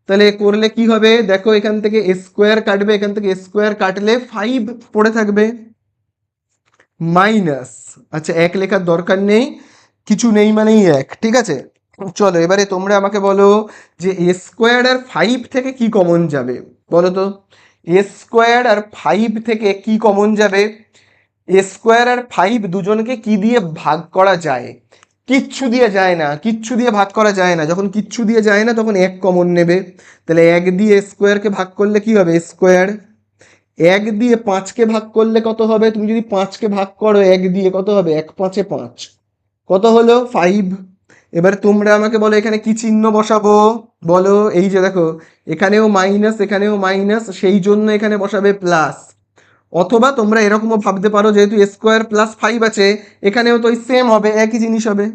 তাহলে করলে কি হবে? দেখো এখান থেকে স্কোয়ার কাটবে, এখান থেকে স্কোয়ার কাটলে ফাইভ পড়ে থাকবে মাইনাস। আচ্ছা এক লেখার দরকার নেই, কিছু নেই মানেই এক, ঠিক আছে? চলো এবারে তোমরা আমাকে বলো যে এ স্কোয়ার আর ফাইভ থেকে কি কমন যাবে? বলো তো, এ স্কোয়ার আর ফাইভ থেকে কি কমন যাবে? এ স্কোয়ার আর ফাইভ দুজনকে কি দিয়ে ভাগ করা যায়? কিচ্ছু দিয়ে যায় না, কিচ্ছু দিয়ে ভাগ করা যায় না। যখন কিচ্ছু দিয়ে যায় না তখন এক কমন নেবে। তাহলে এক দিয়ে স্কোয়ারকে ভাগ করলে কি হবে? স্কোয়ার। এক দিয়ে পাঁচকে ভাগ করলে কত হবে? তুমি যদি পাঁচকে ভাগ করো এক দিয়ে কত হবে? এক পাঁচে পাঁচ, কত হলো? ফাইভ। এবার তোমরা আমাকে বলো এখানে কি চিহ্ন বসাবো? বলো। এই যে দেখো এখানেও মাইনাস এখানেও মাইনাস, সেই জন্য এখানে বসাবে প্লাস। অথবা তোমরা এরকমও ভাবতে পারো যেহেতু স্কোয়ার প্লাস ফাইভ আছে এখানেও তো ওই সেম হবে, একই জিনিস হবে,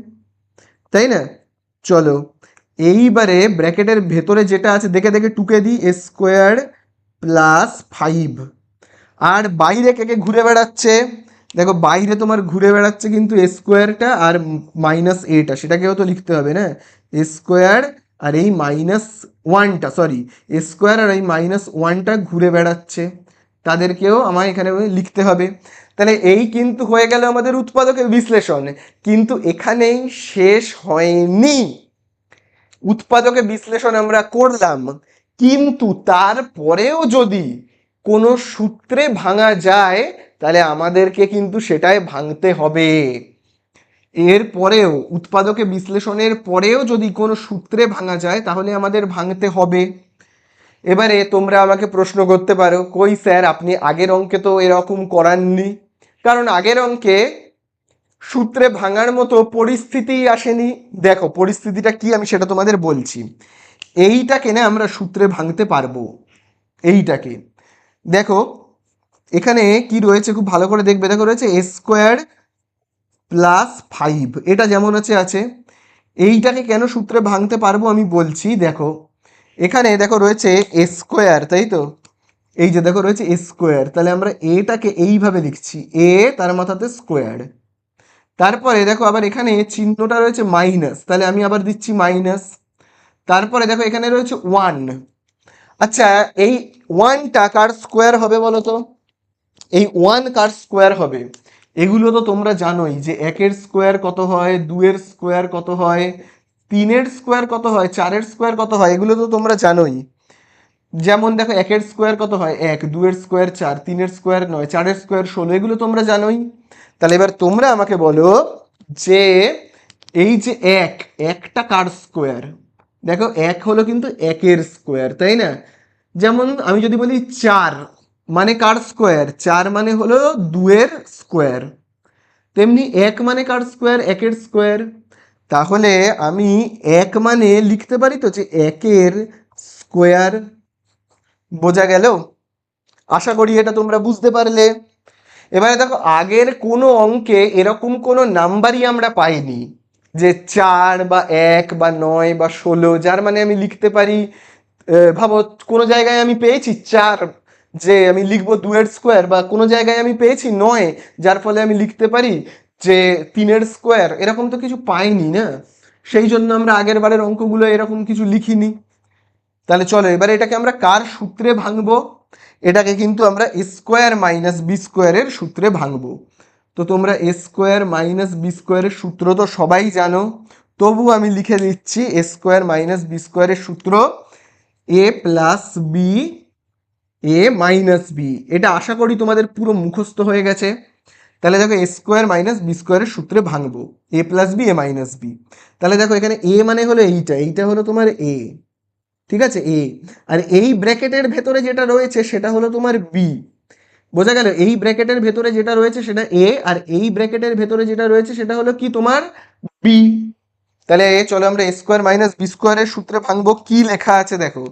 তাই না? চলো এইবারে ব্র্যাকেটের ভেতরে যেটা আছে দেখে দেখে টুকে দিই, স্কোয়ার প্লাস ফাইভ। আর বাইরে কে কে ঘুরে বেড়াচ্ছে? দেখো বাইরে তোমার ঘুরে বেড়াচ্ছে কিন্তু স্কোয়ারটা আর মাইনাস এটা, সেটাকেও তো লিখতে হবে না? স্কোয়ার আর এই মাইনাস ওয়ানটা, সরি, স্কোয়ার আর এই মাইনাস ওয়ানটা ঘুরে বেড়াচ্ছে, তাদেরকেও আমার এখানে লিখতে হবে। তাহলে এই কিন্তু হয়ে গেল আমাদের উৎপাদকের বিশ্লেষণ। কিন্তু এখানেই শেষ হয়নি। উৎপাদকের বিশ্লেষণ আমরা করলাম, কিন্তু তারপরেও যদি কোনো সূত্রে ভাঙা যায় তাহলে আমাদেরকে কিন্তু সেটাই ভাঙতে হবে। এর পরেও উৎপাদকে বিশ্লেষণের পরেও যদি কোনো সূত্রে ভাঙা যায় তাহলে আমাদের ভাঙতে হবে। এবারে তোমরা আমাকে প্রশ্ন করতে পারো, কই স্যার আপনি আগের অঙ্কে তো এরকম করাননি? কারণ আগের অঙ্কে সূত্রে ভাঙার মতো পরিস্থিতিই আসেনি। দেখো পরিস্থিতিটা কি আমি সেটা তোমাদের বলছি। এইটাকে না আমরা সূত্রে ভাঙতে পারবো, এইটাকে। দেখো এখানে কি রয়েছে খুব ভালো করে দেখবে। দেখো রয়েছে এ স্কোয়ার প্লাস ফাইভ, এটা যেমন আছে আছে। এইটাকে কেন সূত্রে ভাঙতে পারবো আমি বলছি। দেখো এখানে দেখো রয়েছে এ স্কোয়ার, তাই তো? এই যে দেখো রয়েছে এ স্কোয়ার, তাহলে আমরা এটাকে এইভাবে লিখছি, এ তার মাথাতে স্কোয়ার। তারপরে দেখো আবার এখানে চিহ্নটা রয়েছে মাইনাস, তাহলে আমি আবার দিচ্ছি মাইনাস। তারপরে দেখো এখানে রয়েছে ওয়ান। আচ্ছা এই ওয়ানটা কার স্কোয়ার হবে বলো তো? এই ওয়ান কার স্কোয়ার হবে? এগুলো তো তোমরা জানোই যে একের স্কোয়ার কত হয়, দুয়ের স্কোয়ার কত হয়, তিনের স্কোয়ার কত হয়, চারের স্কোয়ার কত হয়, এগুলো তো তোমরা জানোই। যেমন দেখো একের স্কোয়ার কত হয়? এক, দুয়ের স্কোয়ার চার, তিনের স্কোয়ার নয়, চারের স্কোয়ার 16, এগুলো তোমরা জানোই। তাহলে এবার তোমরা আমাকে বলো যে এই যে এক, একটা কার স্কোয়ার? দেখো এক হলো কিন্তু একের স্কোয়ার, তাই না? যেমন আমি যদি বলি চার মানে কার স্কোয়ার? চার মানে হলো দুয়ের স্কোয়ার। তেমনি এক মানে কার স্কোয়ার? একের স্কোয়ার। তাহলে আমি এক মানে লিখতে পারি তো যে একের স্কোয়ার। বোঝা গেল? আশা করি এটা তোমরা বুঝতে পারলে। এবারে দেখো আগের কোনো অঙ্কে এরকম কোনো নাম্বারই আমরা পাইনি যে চার বা এক বা নয় বা 16, যার মানে আমি লিখতে পারি ভাবো কোনো জায়গায় আমি পেয়েছি চার যে আমি লিখবো দুয়ের স্কোয়ার, বা কোনো জায়গায় আমি পেয়েছি নয় যার ফলে আমি লিখতে পারি যে তিনের স্কোয়ার, এরকম তো কিছু পাইনি না। সেই জন্য আমরা আগের বারের অঙ্কগুলো এরকম কিছু লিখিনি। তাহলে চলো এবারে এটাকে আমরা কার সূত্রে ভাঙবো? এটাকে কিন্তু আমরা এ স্কোয়ার মাইনাস বি স্কোয়ারের সূত্রে ভাঙবো। তো তোমরা এ স্কোয়ার মাইনাস বি স্কোয়ারের সূত্র তো সবাই জানো, তবু আমি লিখে দিচ্ছি এ স্কোয়ার মাইনাস বি স্কোয়ারের সূত্র এ plus B A minus B. এটা আশা করি তোমাদের পুরো মুখস্থ হয়ে গেছে। তাহলে দেখো এ স্কোয়ার মাইনাস বি স্কোয়ারের সূত্রে ভাঙবো এ plus B A minus B. তাহলে দেখো এখানে এ মানে হলো এইটা হলো তোমার এ, ঠিক আছে এ। আর এই ব্র্যাকেটের ভেতরে যেটা রয়েছে সেটা হলো তোমার বি। বোঝা গেল? এই ব্র্যাকেটের ভেতরে যেটা রয়েছে সেটা এ, আর এই ব্র্যাকেটের ভেতরে যেটা রয়েছে সেটা হলো কি তোমার বি। তাহলে চলো আমরা এ স্কোয়ার মাইনাস বি স্কোয়ারের সূত্রে ভাঙবো। কি লেখা আছে দেখো,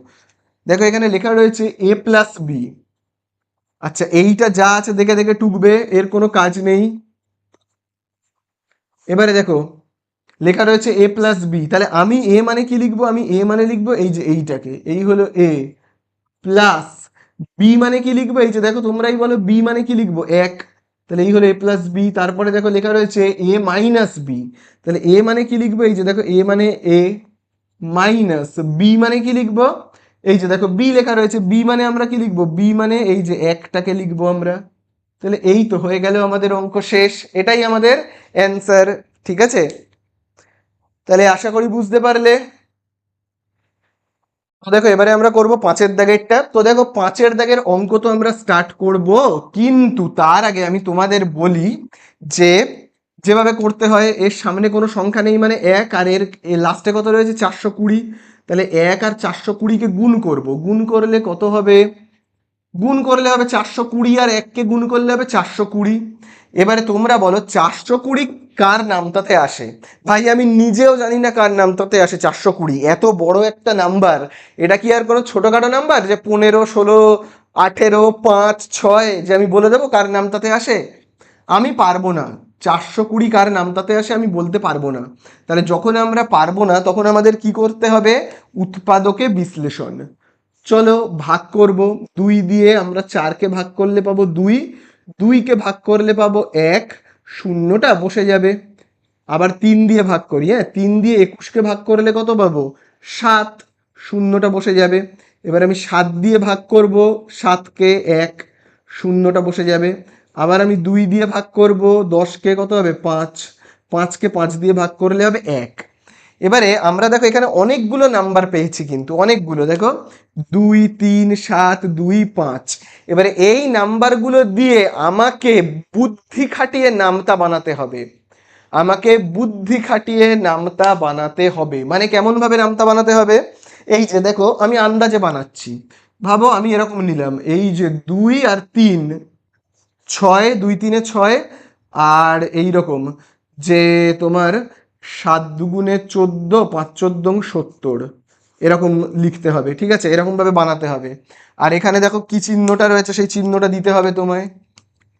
দেখো এখানে লেখা রয়েছে এ প্লাস বি। আচ্ছা এইটা যা আছে দেখে দেখে টুকবে, এর কোনো কাজ নেই। এবারে দেখো লেখা রয়েছে এ প্লাস বি, তাহলে আমি এ মানে কি লিখবো? আমি এ মানে লিখবো এই যে এইটাকে, এই হলো এ, প্লাস বি মানে কি লিখবো? এই যে দেখো তোমরাই বলো বি মানে কি লিখবো? এক। তাহলে এই হলো এ প্লাস বি। তারপরে দেখো লেখা রয়েছে এ মাইনাস বি, তাহলে এ মানে কি লিখবো? এই যে দেখো এ মানে এ, মাইনাস বি মানে কি লিখবো? এই যে দেখো বি লেখা রয়েছে, বি মানে আমরা কি লিখবো? বি মানে এই যে একটাকে লিখবো আমরা। তাহলে এই তো হয়ে গেল আমাদের অঙ্ক শেষ, এটাই আমাদের অ্যান্সার। ঠিক আছে, তাহলে আশা করি বুঝতে পারলে। তো দেখো এবারে আমরা করব 5-এর দাগেরটা। তো দেখো 5-এর দাগের অঙ্ক তো আমরা স্টার্ট করব, কিন্তু তার আগে আমি তোমাদের বলি যে যেভাবে করতে হয়, এর সামনে কোনো সংখ্যা নেই মানে এক, আর এর লাস্টে কত রয়েছে? 420। তাহলে এক আর 420কে গুণ করব, গুণ করলে কত হবে? গুণ করলে হবে 420, আর এককে গুণ করলে হবে 420। এবারে তোমরা বলো 420 কার নামতাতে আসে? ভাই আমি নিজেও জানি না কার নামতাতে আসে 420, এত বড় একটা নাম্বার। এটা কি আর কোনো ছোটখাটো নাম্বার যে 15, 16, 18, 5, 6 যে আমি বলে দেবো কার নামতাতে আসে? আমি পারবো না। 420 কার নামতাতে আসে আমি বলতে পারবো না। তাহলে যখন আমরা পারবো না তখন আমাদের কি করতে হবে? উৎপাদকে বিশ্লেষণ। চলো ভাগ করব। 2 দিয়ে আমরা 4কে ভাগ করলে পাবো 2, 2কে ভাগ করলে পাবো 1, শূন্যটা বসে যাবে। আবার 3 দিয়ে ভাগ করি, হ্যাঁ 3 দিয়ে 21কে ভাগ করলে কত পাবো? 7, শূন্যটা বসে যাবে। এবার আমি 7 দিয়ে ভাগ করব, 7কে 1, শূন্যটা বসে যাবে। আবার আমি 2 দিয়ে ভাগ করব, 10কে কত হবে? 5, 5কে 5 দিয়ে ভাগ করলে হবে 1। এবারে আমরা দেখো এখানে অনেকগুলো নাম্বার পেয়েছি, কিন্তু অনেকগুলো দেখো 2, 3, 7, 2, 5। এবারে এই নাম্বারগুলো দিয়ে আমাকে বুদ্ধি খাটিয়ে নামতা বানাতে হবে। আমাকে বুদ্ধি খাটিয়ে নামতা বানাতে হবে, মানে কেমন ভাবে নামতা বানাতে হবে? এই যে দেখো আমি আন্দাজে বানাচ্ছি। ভাবো আমি এরকম নিলাম, এই যে 2 আর 3, 6, 2, 3, 6, আর এই রকম যে তোমার 7 দুগুণে 14, 5 14 70, এরকম লিখতে হবে। ঠিক আছে, এরকম ভাবে বানাতে হবে। আর এখানে দেখো কি চিহ্নটা রয়েছে, সেই চিহ্নটা দিতে হবে তোমায়।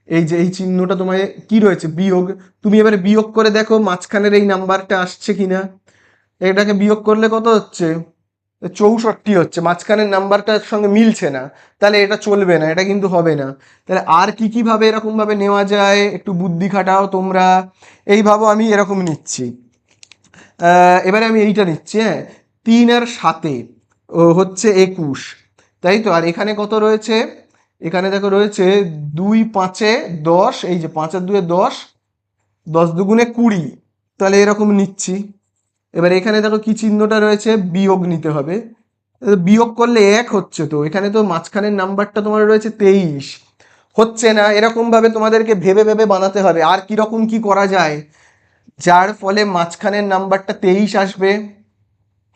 এই যে এই চিহ্নটা তোমায় কি রয়েছে? বিয়োগ। তুমি এবারে বিয়োগ করে দেখো মাঝখানের এই নাম্বারটা আসছে কিনা। এটাকে বিয়োগ করলে কত হচ্ছে? 64 হচ্ছে, মাঝখানের নাম্বারটার সঙ্গে মিলছে না। তাহলে এটা চলবে না, এটা কিন্তু হবে না। তাহলে আর কি কি ভাবে এরকম ভাবে নেওয়া যায়? একটু বুদ্ধি খাটাও তোমরা। এই ভাবো আমি এরকম নিচ্ছি, এবারে আমি এইটা নিচ্ছি, হ্যাঁ 3 আর 7 হচ্ছে 21, তাই তো। আর এখানে কত রয়েছে? এখানে দেখো রয়েছে 2 5 10, এই যে 5 আর 2 10, 10 দুগুণে 20। তাহলে এরকম নিচ্ছি। এবার এখানে দেখো কি চিহ্নটা রয়েছে? বিয়োগ নিতে হবে। বিয়োগ করলে 1 হচ্ছে, তো এখানে তো মাঝখানের নাম্বারটা তোমার রয়েছে 23, হচ্ছে না। এরকম ভাবে তোমাদেরকে ভেবে ভেবে বানাতে হবে আর কিরকম কি করা যায় যার ফলে মাঝখানের নাম্বারটা 23 আসবে।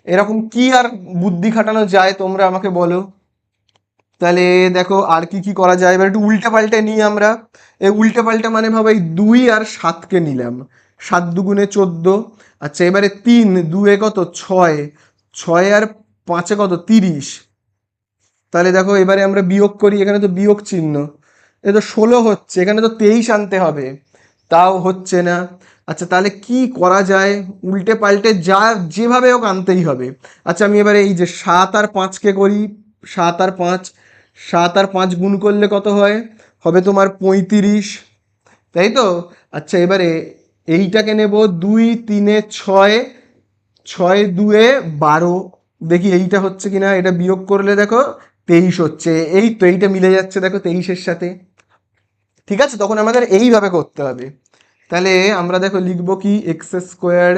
এরকম কি আর বুদ্ধি খাটানো যায় তোমরা আমাকে বলো। তাহলে দেখো আর কি কি করা যায়, এবার একটু উল্টে পাল্টে নিই আমরা। এই উল্টে পাল্টে মানে ভাবো এই 2 আর 7কে নিলাম, 7 দুগুণে 14। আচ্ছা এবারে 3, 2 এ কত? 6, 6 আর 5 কত? 30। তাহলে দেখো এবারে আমরা বিয়োগ করি, এখানে তো বিয়োগ চিহ্ন, এ তো 16 হচ্ছে, এখানে তো 23 আনতে হবে, তাও হচ্ছে না। আচ্ছা তাহলে কি করা যায়? উল্টে পাল্টে যা যেভাবে হোক আনতেই হবে। আচ্ছা আমি এবারে এই যে 7 আর 5কে করি, 7 আর 5, 7 আর 5 গুণ করলে কত হয়? হবে তোমার 35, তাই তো। আচ্ছা এবারে এইটাকে নেব, 2 3 6, 6 2 12, দেখি এইটা হচ্ছে কিনা। এটা বিয়োগ করলে দেখো 23 হচ্ছে, এই তো এইটা মিলে যাচ্ছে দেখো 23-এর সাথে। ঠিক আছে, তখন আমাদের এইভাবে করতে হবে। তাহলে আমরা দেখো লিখবো কি, এক্স স্কোয়ার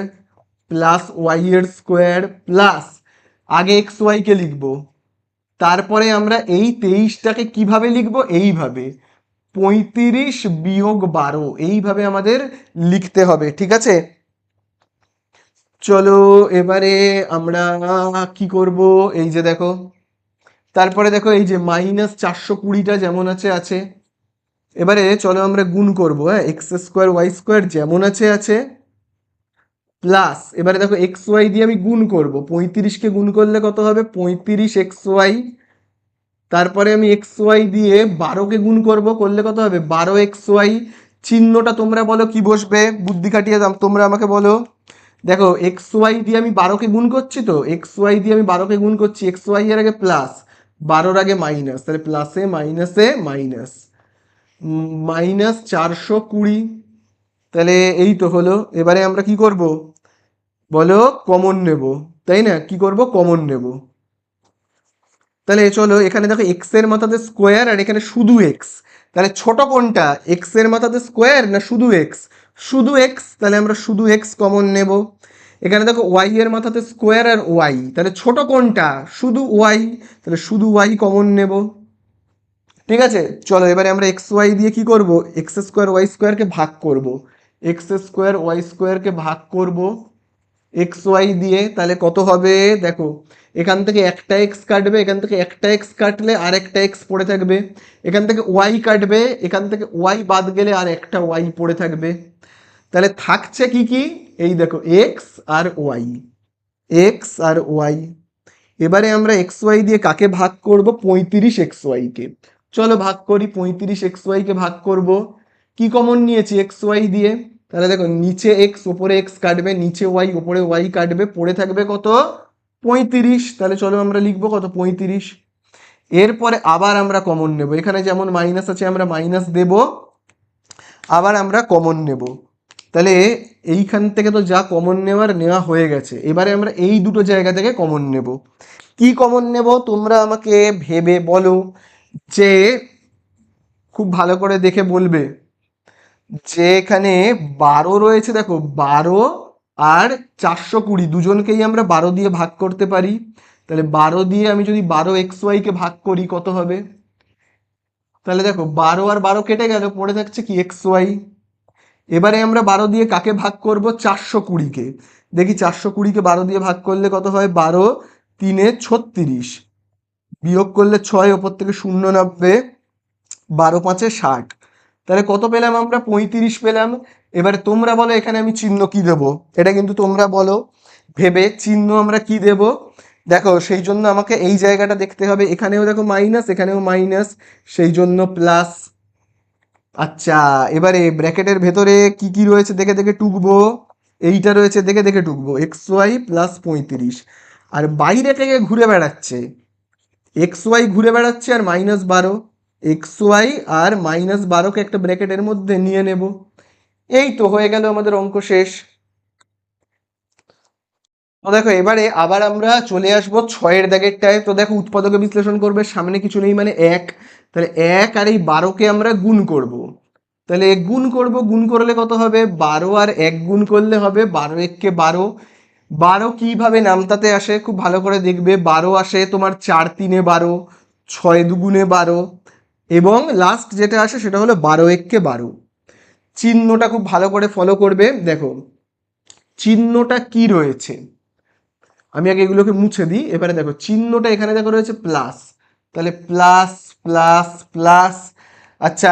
প্লাস ওয়াই এর স্কোয়ার প্লাস, আগে এক্স ওয়াইকে লিখবো, তারপরে আমরা এই 23টাকে কিভাবে লিখবো, এইভাবে 35 - 12, এইভাবে আমাদের লিখতে হবে। ঠিক আছে, চলো এবারে আমরা কি করব, এই যে দেখো, তারপরে দেখো এই যে -420টা যেমন আছে আছে, এবারে চলো আমরা গুণ করব। হ্যাঁ, এক্স স্কোয়ার ওয়াই স্কোয়ার যেমন আছে আছে প্লাস, এবারে দেখো এক্স ওয়াই দিয়ে আমি গুণ করব, 35কে গুণ করলে কত হবে, 35 xy, তারপরে আমি এক্স ওয়াই দিয়ে 12কে গুণ করব, করলে কত হবে, 12 xy। চিহ্নটা তোমরা বলো কি বসবে, বুদ্ধি খাটিয়ে দাম তোমরা আমাকে বলো। দেখো এক্স ওয়াই দিয়ে আমি 12কে গুণ করছি, তো এক্স ওয়াই দিয়ে আমি 12কে গুণ করছি, এক্স ওয়াই এর আগে প্লাস, 12-র আগে মাইনাস, তাহলে প্লাসে মাইনাসে মাইনাস, -420। তাহলে এই তো হলো, এবারে আমরা কি করব বলো, কমন নেব, তাই না, কি করব, কমন নেব। তাহলে চলো এখানে দেখো এক্স এর মাথাতে স্কোয়ার আর এখানে শুধু এক্স, তাহলে ছোট কোনটা, এক্স এর মাথাতে স্কোয়ার না শুধু এক্স, শুধু এক্স, তাহলে আমরা শুধু এক্স কমন নেব। এখানে দেখো ওয়াই এর মাথাতে স্কোয়ার আর ওয়াই, তাহলে ছোট কোনটা, শুধু ওয়াই, তাহলে শুধু ওয়াই কমন নেব। ঠিক আছে, চলো এবারে আমরা এক্স ওয়াই দিয়ে কি করব, এক্স স্কোয়ার ওয়াই স্কোয়ারকে ভাগ করব, এক্স স্কোয়ার ওয়াই স্কোয়ারকে ভাগ করব এক্স ওয়াই দিয়ে, তাহলে কত হবে দেখো, এখান থেকে একটা এক্স কাটবে, এখান থেকে একটা এক্স কাটলে আর একটা এক্স পড়ে থাকবে, এখান থেকে ওয়াই কাটবে, এখান থেকে ওয়াই বাদ গেলে আর একটা ওয়াই পড়ে থাকবে, তাহলে থাকছে কি কি, এই দেখো এক্স আর ওয়াই, এক্স আর ওয়াই। এবারে আমরা এক্স ওয়াই দিয়ে কাকে ভাগ করব, 35 xy-কে, চলো ভাগ করি, 35 xy-কে ভাগ করব, কি কমন নিয়েছি এক্স ওয়াই দিয়ে, তাহলে দেখো নিচে এক্স ওপরে এক্স কাটবে, নিচে ওয়াই ওপরে ওয়াই কাটবে, পড়ে থাকবে কত, 35, তাহলে চলো আমরা লিখবো কত, 35। এরপরে আবার আমরা কমন নেব, এখানে যেমন মাইনাস আছে আমরা মাইনাস দেব, আবার আমরা কমন নেব, তাহলে এইখান থেকে তো যা কমন নেওয়ার নেওয়া হয়ে গেছে, এবারে আমরা এই দুটো জায়গা থেকে কমন নেব। কি কমন নেব তোমরা আমাকে ভেবে বলো, যে খুব ভালো করে দেখে বলবে, যে এখানে 12 রয়েছে, দেখো 12 আর 420 দুজনকেই আমরা 12 দিয়ে ভাগ করতে পারি, তাহলে 12 দিয়ে আমি যদি 12 xy-কে ভাগ করি কত হবে, তাহলে দেখো 12 আর 12 কেটে গেল, পড়ে থাকছে কি এক্স ওয়াই। এবারে আমরা 12 দিয়ে কাকে ভাগ করব, 420-কে, দেখি 420-কে 12 দিয়ে ভাগ করলে কত হয়, 12×3 = 36, বিয়োগ করলে 6, ওপর থেকে শূন্য নামবে, 12×5 = 60, তাহলে কত পেলাম আমরা, 35 পেলাম। এবারে তোমরা বলো এখানে আমি চিহ্ন কি দেব, এটা কিন্তু তোমরা বলো ভেবে, চিহ্ন আমরা কি দেব, দেখো সেই জন্য আমাকে এই জায়গাটা দেখতে হবে, এখানেও দেখো মাইনাস, এখানেও মাইনাস, সেই জন্য প্লাস। আচ্ছা, এবারে ব্র্যাকেটের ভেতরে কি কি রয়েছে দেখে দেখে টুকবো, এইটা রয়েছে দেখে দেখে টুকবো, এক্স ওয়াই প্লাস 35, আর বাইরে থেকে ঘুরে বেড়াচ্ছে, এক্স ওয়াই ঘুরে বেড়াচ্ছে আর -12, এক্স ওয়াই আর -12-কে একটা ব্র্যাকেটের মধ্যে নিয়ে নেব, এই তো হয়ে গেল আমাদের অঙ্ক শেষ। তো দেখো এবারে আবার আমরা চলে আসবো 6-এর দাগেরটায়, তো দেখো উৎপাদকে বিশ্লেষণ করবে, সামনে কিছু নেই মানে এক, তাহলে 1 আর এই 12-কে আমরা গুণ করব, তাহলে গুণ করব, গুণ করলে কত হবে, 12 আর 1 গুণ করলে হবে 12 × 1 = 12। 12 কিভাবে নামতাতে আসে খুব ভালো করে দেখবে, 12 আসে তোমার 4×3 = 12, 6×2 = 12, এবং লাস্ট যেটা আসে সেটা হলো 12 × 1 = 12। চিহ্নটা খুব ভালো করে ফলো করবে, দেখো চিহ্নটা কি রয়েছে, আমি আগে এগুলোকে মুছে দিই, এবারে দেখো চিহ্নটা এখানে দেখো রয়েছে প্লাস, তাহলে প্লাস প্লাস প্লাস, আচ্ছা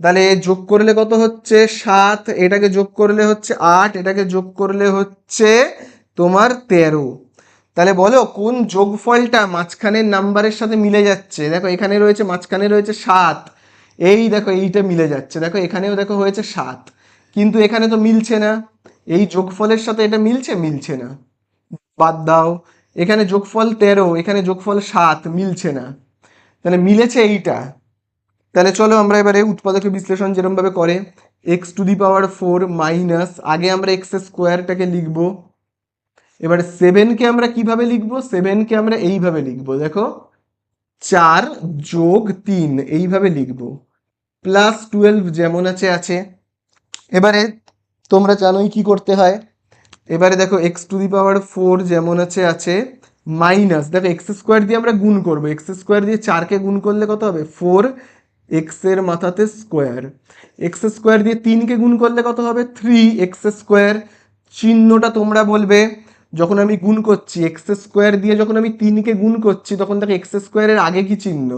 তাহলে যোগ করলে কত হচ্ছে 7, এটাকে যোগ করলে হচ্ছে 8, এটাকে যোগ করলে হচ্ছে তোমার 13, তাহলে বলো কোন যোগফলটা মাঝখানের নাম্বারের সাথে মিলে যাচ্ছে, দেখো এখানে রয়েছে মাঝখানে রয়েছে 7, এই দেখো এইটা মিলে যাচ্ছে, দেখো এখানেও দেখো হয়েছে 7, কিন্তু এখানে তো মিলছে না, এই যোগফলের সাথে এটা মিলছে, মিলছে না, বাদ দাও। এখানে যোগফল 13, এখানে যোগফল 7, মিলছে না, তাহলে মিলেছে এইটা। তাহলে চলো আমরা এবারে উৎপাদকের বিশ্লেষণ যেরকম ভাবে করে, x⁴ মাইনাস, আগে আমরা এক্স স্কোয়ারটাকে লিখবো, এবারে 7-কে আমরা কিভাবে লিখবো, 7-কে আমরা এইভাবে লিখবো, দেখো 4 যোগ 3 এইভাবে লিখবো, প্লাস 12 যেমন আছে আছে। এবারে তোমরা জানোই কি করতে হয়। এবারে দেখো এক্স টু দি পাওয়ার 4 যেমন আছে আছে, মাইনাস দেখো এক্স স্কোয়ার দিয়ে আমরা গুণ করবো, এক্স স্কোয়ার দিয়ে 4কে গুণ করলে কত হবে 4 এক্স এর মাথাতে স্কোয়ার, এক্স স্কোয়ার দিয়ে 3কে গুণ করলে কত হবে 3 এক্স স্কোয়ার। চিহ্নটা তোমরা বলবে যখন আমি গুণ করছি এক্স স্কোয়ার দিয়ে, যখন আমি 3কে গুণ করছি তখন দেখো এক্স স্কোয়ারের আগে কি চিহ্ন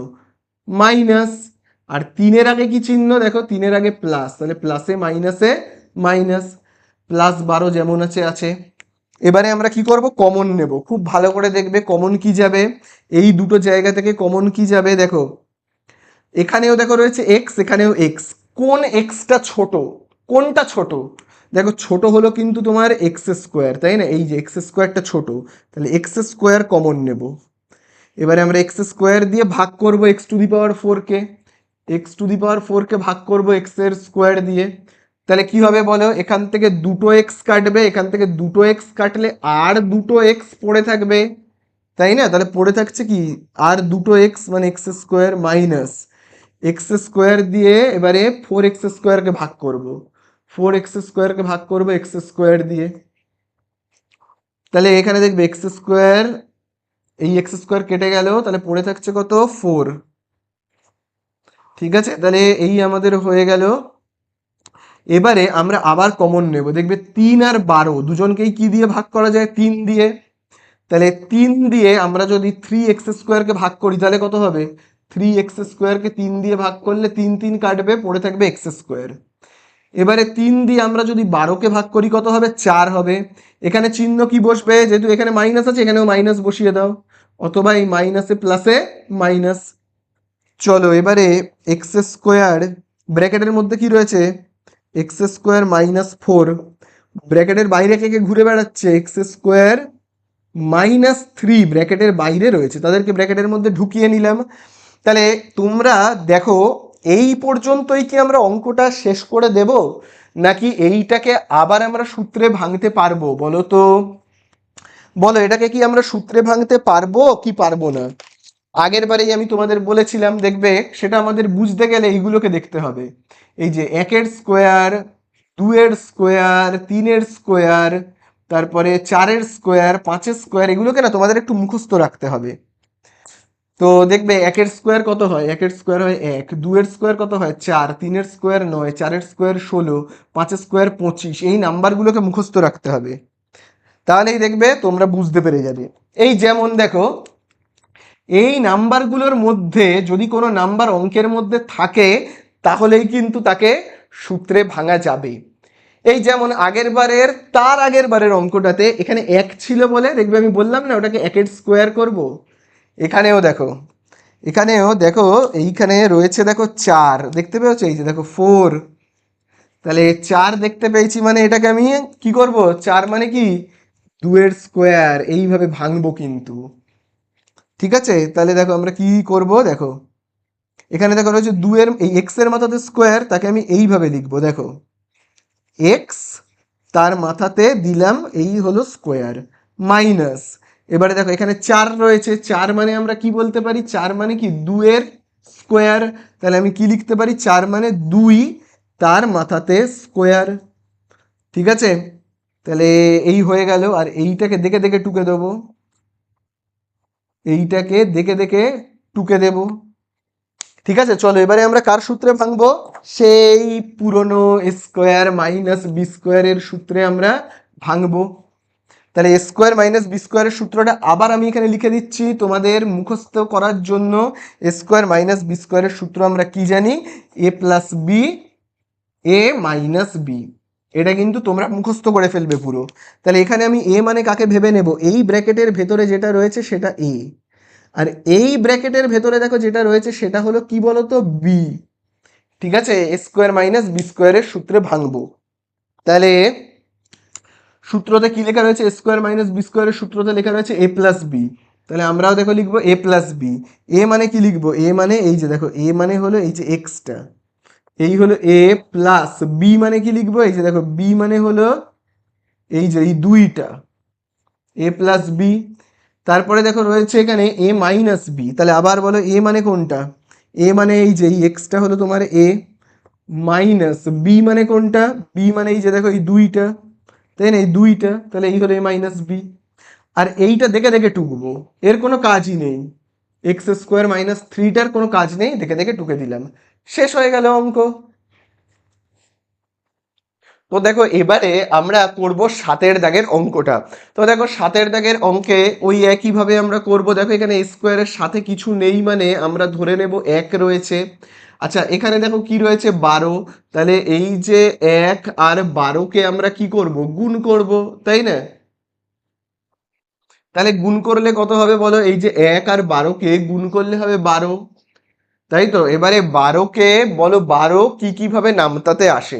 মাইনাস, আর 3-এর আগে কি চিহ্ন দেখো 3-এর আগে প্লাস, তাহলে প্লাসে মাইনাসে মাইনাস, প্লাস 12 যেমন আছে আছে। এবারে আমরা কি করব কমন নেব, খুব ভালো করে দেখবে কমন কি যাবে, এই দুটো জায়গা থেকে কমন কি যাবে দেখো, এখানেও দেখো রয়েছে এক্স, এখানেও এক্স, কোন এক্সটা ছোট, কোনটা ছোট দেখো ছোট হলো কিন্তু তোমার এক্স স্কোয়ার, তাই না, এই যে এক্স স্কোয়ারটা ছোট, তাহলে এক্স স্কোয়ার কমন নেব। এবারে আমরা এক্স স্কোয়ার দিয়ে ভাগ করব এক্স টু দি পাওয়ার 4কে, এক্স টু দি পাওয়ার 4কে ভাগ করব এক্স এর স্কোয়ার দিয়ে, তাহলে কি হবে বলো, এখান থেকে দুটো এক্স কাটবে, এখান থেকে দুটো এক্স কাটলে আর দুটো এক্স পড়ে থাকবে, তাই না, তাহলে পড়ে থাকছে কি আর দুটো এক্স মানে x square minus x square দিয়ে এবারে 4x স্কোয়ারকে ভাগ করব, 4x স্কোয়ারকে ভাগ করব এক্স স্কোয়ার দিয়ে, তাহলে এখানে দেখবে এক্স স্কোয়ার, এই এক্স স্কোয়ার কেটে গেল, তাহলে পড়ে থাকছে কত 4। ঠিক আছে, তাহলে এই আমাদের হয়ে গেল। এবারে আমরা আবার কমন নেব, দেখবে 3 আর 12 দুজনকেই কি দিয়ে ভাগ করা যায় 3 দিয়ে, তাহলে 3 দিয়ে আমরা যদি 3x স্কোয়ারকে ভাগ করি তাহলে কত হবে 3x স্কোয়ারকে 3 দিয়ে ভাগ করলে 3 3 কাটবে, পড়ে থাকবে এক্স স্কোয়ার। এবারে 3 দিয়ে আমরা যদি 12কে ভাগ করি কত হবে 4 হবে, এখানে চিহ্ন কি বসবে, যেহেতু এখানে মাইনাস আছে এখানেও মাইনাস বসিয়ে দাও, অথবা এই মাইনাসে প্লাসে মাইনাস। চলো এবারে এক্স স্কোয়ার ব্র্যাকেটের মধ্যে কি রয়েছে এক্স স্কোয়ার মাইনাস 4, ব্র্যাকেটের বাইরে কে কে ঘুরে বেড়াচ্ছে এক্স স্কোয়ার -3 ব্র্যাকেটের বাইরে রয়েছে, তাদেরকে ব্র্যাকেটের মধ্যে ঢুকিয়ে নিলাম। তাহলে তোমরা দেখো এই পর্যন্তই কি আমরা অঙ্কটা শেষ করে দেব, নাকি এইটাকে আবার আমরা সূত্রে ভাঙতে পারবো বলো তো, বলো এটাকে কি আমরা সূত্রে ভাঙতে পারবো কি পারবো না। আগের বারেই আমি তোমাদের বলেছিলাম দেখবে সেটা আমাদের বুঝতে গেলে এইগুলোকে দেখতে হবে, এই যে 1-এর স্কোয়ার, 2-এর স্কোয়ার, 3-এর স্কোয়ার, তারপরে 4-এর স্কোয়ার, 5-এর স্কোয়ার, এগুলোকে না তোমাদের একটু মুখস্থ রাখতে হবে। তো দেখবে 1-এর স্কোয়ার কত হয়, 1-এর স্কোয়ার হয় 1, 2-এর স্কোয়ার কত হয় 4, 3-এর স্কোয়ার 9, 4-এর স্কোয়ার 16, 5-এর স্কোয়ার 25, এই নাম্বারগুলোকে মুখস্থ রাখতে হবে, তাহলেই দেখবে তোমরা বুঝতে পেরে যাবে। এই যেমন দেখো এই নাম্বারগুলোর মধ্যে যদি কোনো নাম্বার অঙ্কের মধ্যে থাকে তাহলেই কিন্তু তাকে সূত্রে ভাঙা যাবে। এই যেমন তার আগের বারের অঙ্কটাতে এখানে 1 ছিল বলে দেখবে আমি বললাম না ওটাকে 1-এর স্কোয়ার করব, এখানেও দেখো এইখানে রয়েছে দেখো 4 দেখতে পেয়েছো, এই যে দেখো 4, তাহলে 4 দেখতে পেয়েছি মানে এটাকে আমি কি করব 4 মানে কি 2-এর স্কোয়ার এইভাবে ভাঙবো কিন্তু। ঠিক আছে, তাহলে দেখো আমরা কি করব দেখো, এখানে দেখো রয়েছে 2-এর এই এক্স এর মাথাতে স্কোয়ার, তাকে আমি এইভাবে লিখবো দেখো এক্স তার মাথাতে দিলাম এই হলো স্কোয়ার মাইনাস, এবারে দেখো এখানে 4 রয়েছে, 4 মানে আমরা কি বলতে পারি 4 মানে কি 2-এর স্কোয়ার, তাহলে আমি কি লিখতে পারি 4 মানে 2 তার মাথাতে স্কোয়ার। ঠিক আছে, তাহলে এই হয়ে গেল, আর এইটাকে দেখে দেখে টুকে দেবো, এইটাকে দেখে দেখে টুকে দেবো। ঠিক আছে, চলো এবারে আমরা কার সূত্রে ভাঙবো, সেই পুরনো স্কোয়ার মাইনাস বি স্কোয়ারের সূত্রে আমরা ভাঙবো। তাহলে এ স্কোয়ার মাইনাস বি স্কোয়ারের সূত্রটা আবার আমি এখানে লিখে দিচ্ছি তোমাদের মুখস্থ করার জন্য। এ স্কোয়ার মাইনাস বি স্কোয়ারের সূত্র আমরা কি জানি, এ plus B A minus B, এটা কিন্তু তোমরা মুখস্থ করে ফেলবে পুরো। তাহলে এখানে আমি এ মানে কাকে ভেবে নেব, এই ব্র্যাকেটের ভেতরে যেটা রয়েছে সেটা এ, আর এই ব্র্যাকেটের ভেতরে দেখো যেটা রয়েছে সেটা হলো কি বলতো বি। ঠিক আছে, এ স্কোয়ার মাইনাস বি স্কোয়ারের সূত্রে ভাঙবো। তাহলে সূত্রতে কি লেখা রয়েছে, এ স্কোয়ার মাইনাস বি স্কোয়ারের সূত্রতে লেখা রয়েছে এ প্লাস বি, তাহলে আমরাও দেখো লিখবো এ প্লাস বি। এ মানে কি লিখবো, এ মানে এই যে দেখো এ মানে হলো এই যে এক্সটা, এই হলো এ প্লাস বি মানে কি লিখবো, এই যে দেখো বি মানে হলো এই যে এই দুইটা এ প্লাস বি। তারপরে দেখো রয়েছে এখানে এ মাইনাস বি, তাহলে আবার বলো এ মানে কোনটা? এ মানে এই যে এই এক্সটা হলো তোমার এ, মাইনাস বি মানে কোনটা? বি মানে এই যে দেখো এই দুইটা, তাই না, এই দুইটা, তাহলে এই হলো এ মাইনাস বি। আর এইটা দেখে দেখে টুকবো, এর কোনো কাজই নেই, এক্স স্কোয়ার মাইনাস থ্রিটার কোনো কাজ নেই, দেখে দেখে টুকে দিলাম, শেষ হয়ে গেল অঙ্ক। তো দেখো এবারে আমরা করব সাতের দাগের অঙ্কটা। তো দেখো সাতের দাগের অঙ্কে ওই একইভাবে আমরা করব। দেখো এখানে স্কোয়ারের সাথে কিছু নেই মানে আমরা ধরে নেব এক রয়েছে। আচ্ছা এখানে দেখো কি রয়েছে 12, তাহলে এই যে 1 আর 12কে আমরা কি করব, গুণ করব, তাই না? তাহলে গুণ করলে কত হবে বলো, এই যে 1 আর 12কে গুণ করলে হবে 12, তাই তো। এবারে 12কে বলো 12 কি কিভাবে নামতাতে আসে,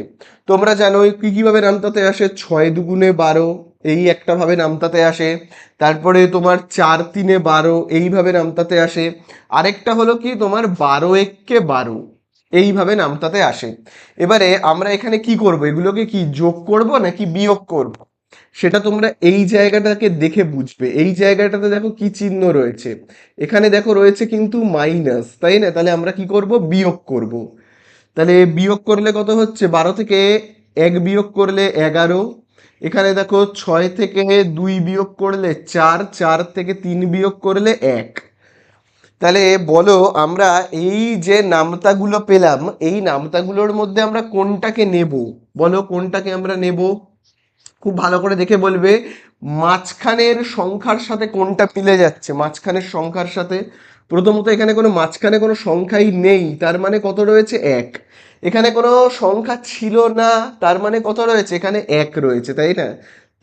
তোমরা জানো কি কিভাবে নামতাতে আসে, 6 দুগুণে 12 এই একটা ভাবে নামতাতে আসে, তারপরে তোমার 4 3 12 এইভাবে নামতাতে আসে, আরেকটা হলো কি তোমার 12 1 কে 12 এইভাবে নামতাতে আসে। এবারে আমরা এখানে কি করব, এগুলোকে কি যোগ করব নাকি বিয়োগ করব, সেটা তোমরা এই জায়গাটাকে দেখে বুঝবে। এই জায়গাটাতে দেখো কি চিহ্ন রয়েছে, এখানে দেখো রয়েছে কিন্তু মাইনাস, তাই না, তাহলে আমরা কি করব, বিয়োগ করব। তাহলে বিয়োগ করলে কত হচ্ছে, 12 থেকে 1 বিয়োগ করলে 11, এখানে দেখো 6 থেকে 2 বিয়োগ করলে 4, 4 থেকে 3 বিয়োগ করলে 1। তাহলে বলো আমরা এই যে নামতাগুলো পেলাম, এই নামতাগুলোর মধ্যে আমরা কোনটাকে নেব, বলো কোনটাকে আমরা নেব, খুব ভালো করে দেখে বলবে। মাঝখানের সংখ্যার সাথে কোনটা মিলে যাচ্ছে, মাঝখানের সংখ্যার সাথে, প্রথমত এখানে কোনো মাঝখানে কোনো সংখ্যাই নেই, তার মানে কত রয়েছে, এক। এখানে কোনো সংখ্যা ছিল না, তার মানে কত রয়েছে, এখানে এক রয়েছে, তাই না?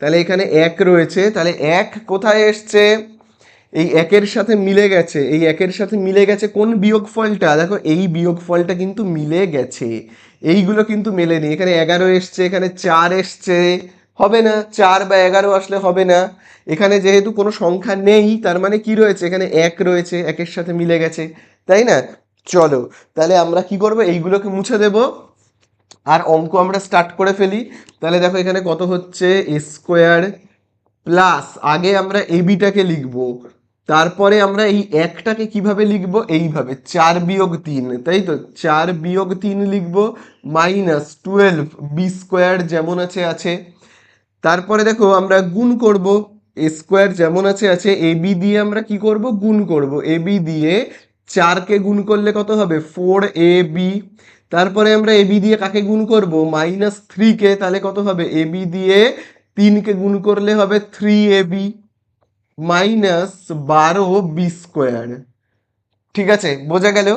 তাহলে এখানে এক রয়েছে, তাহলে এক কোথায় এসছে, এই একের সাথে মিলে গেছে, এই একের সাথে মিলে গেছে কোন বিয়োগফলটা, দেখো এই বিয়োগফলটা কিন্তু মিলে গেছে, এইগুলো কিন্তু মেলেনি। এখানে 11 এসছে, এখানে 4 এসছে, হবে না, 4 বা 11 আসলে হবে না। এখানে যেহেতু কোনো সংখ্যা নেই, তার মানে কি রয়েছে, এখানে এক রয়েছে, একের সাথে মিলে গেছে, তাই না? চলো তাহলে আমরা কি করব, এইগুলোকে মুছে দেব আর অঙ্ক আমরা স্টার্ট করে ফেলি। তাহলে দেখো এখানে কত হচ্ছে, স্কোয়ার প্লাস, আগে আমরা এবিটাকে লিখবো, তারপরে আমরা এই একটাকে কিভাবে লিখবো, এইভাবে 4 - 3, তাই তো, 4 - 3 লিখবো, -12 বি স্কোয়ার যেমন আছে আছে। তারপরে দেখো আমরা গুণ করব, এ স্কোয়ার যেমন আছে আছে, এবি দিয়ে আমরা কি করব, গুণ করব, এবি দিয়ে 4কে গুণ করলে কত হবে, 4 AB। তারপরে আমরা এবি দিয়ে কাকে গুণ করব, -3কে, তাহলে কত হবে, এবি দিয়ে 3কে গুণ করলে হবে 3AB, -12 বি স্কোয়ার। ঠিক আছে, বোঝা গেল?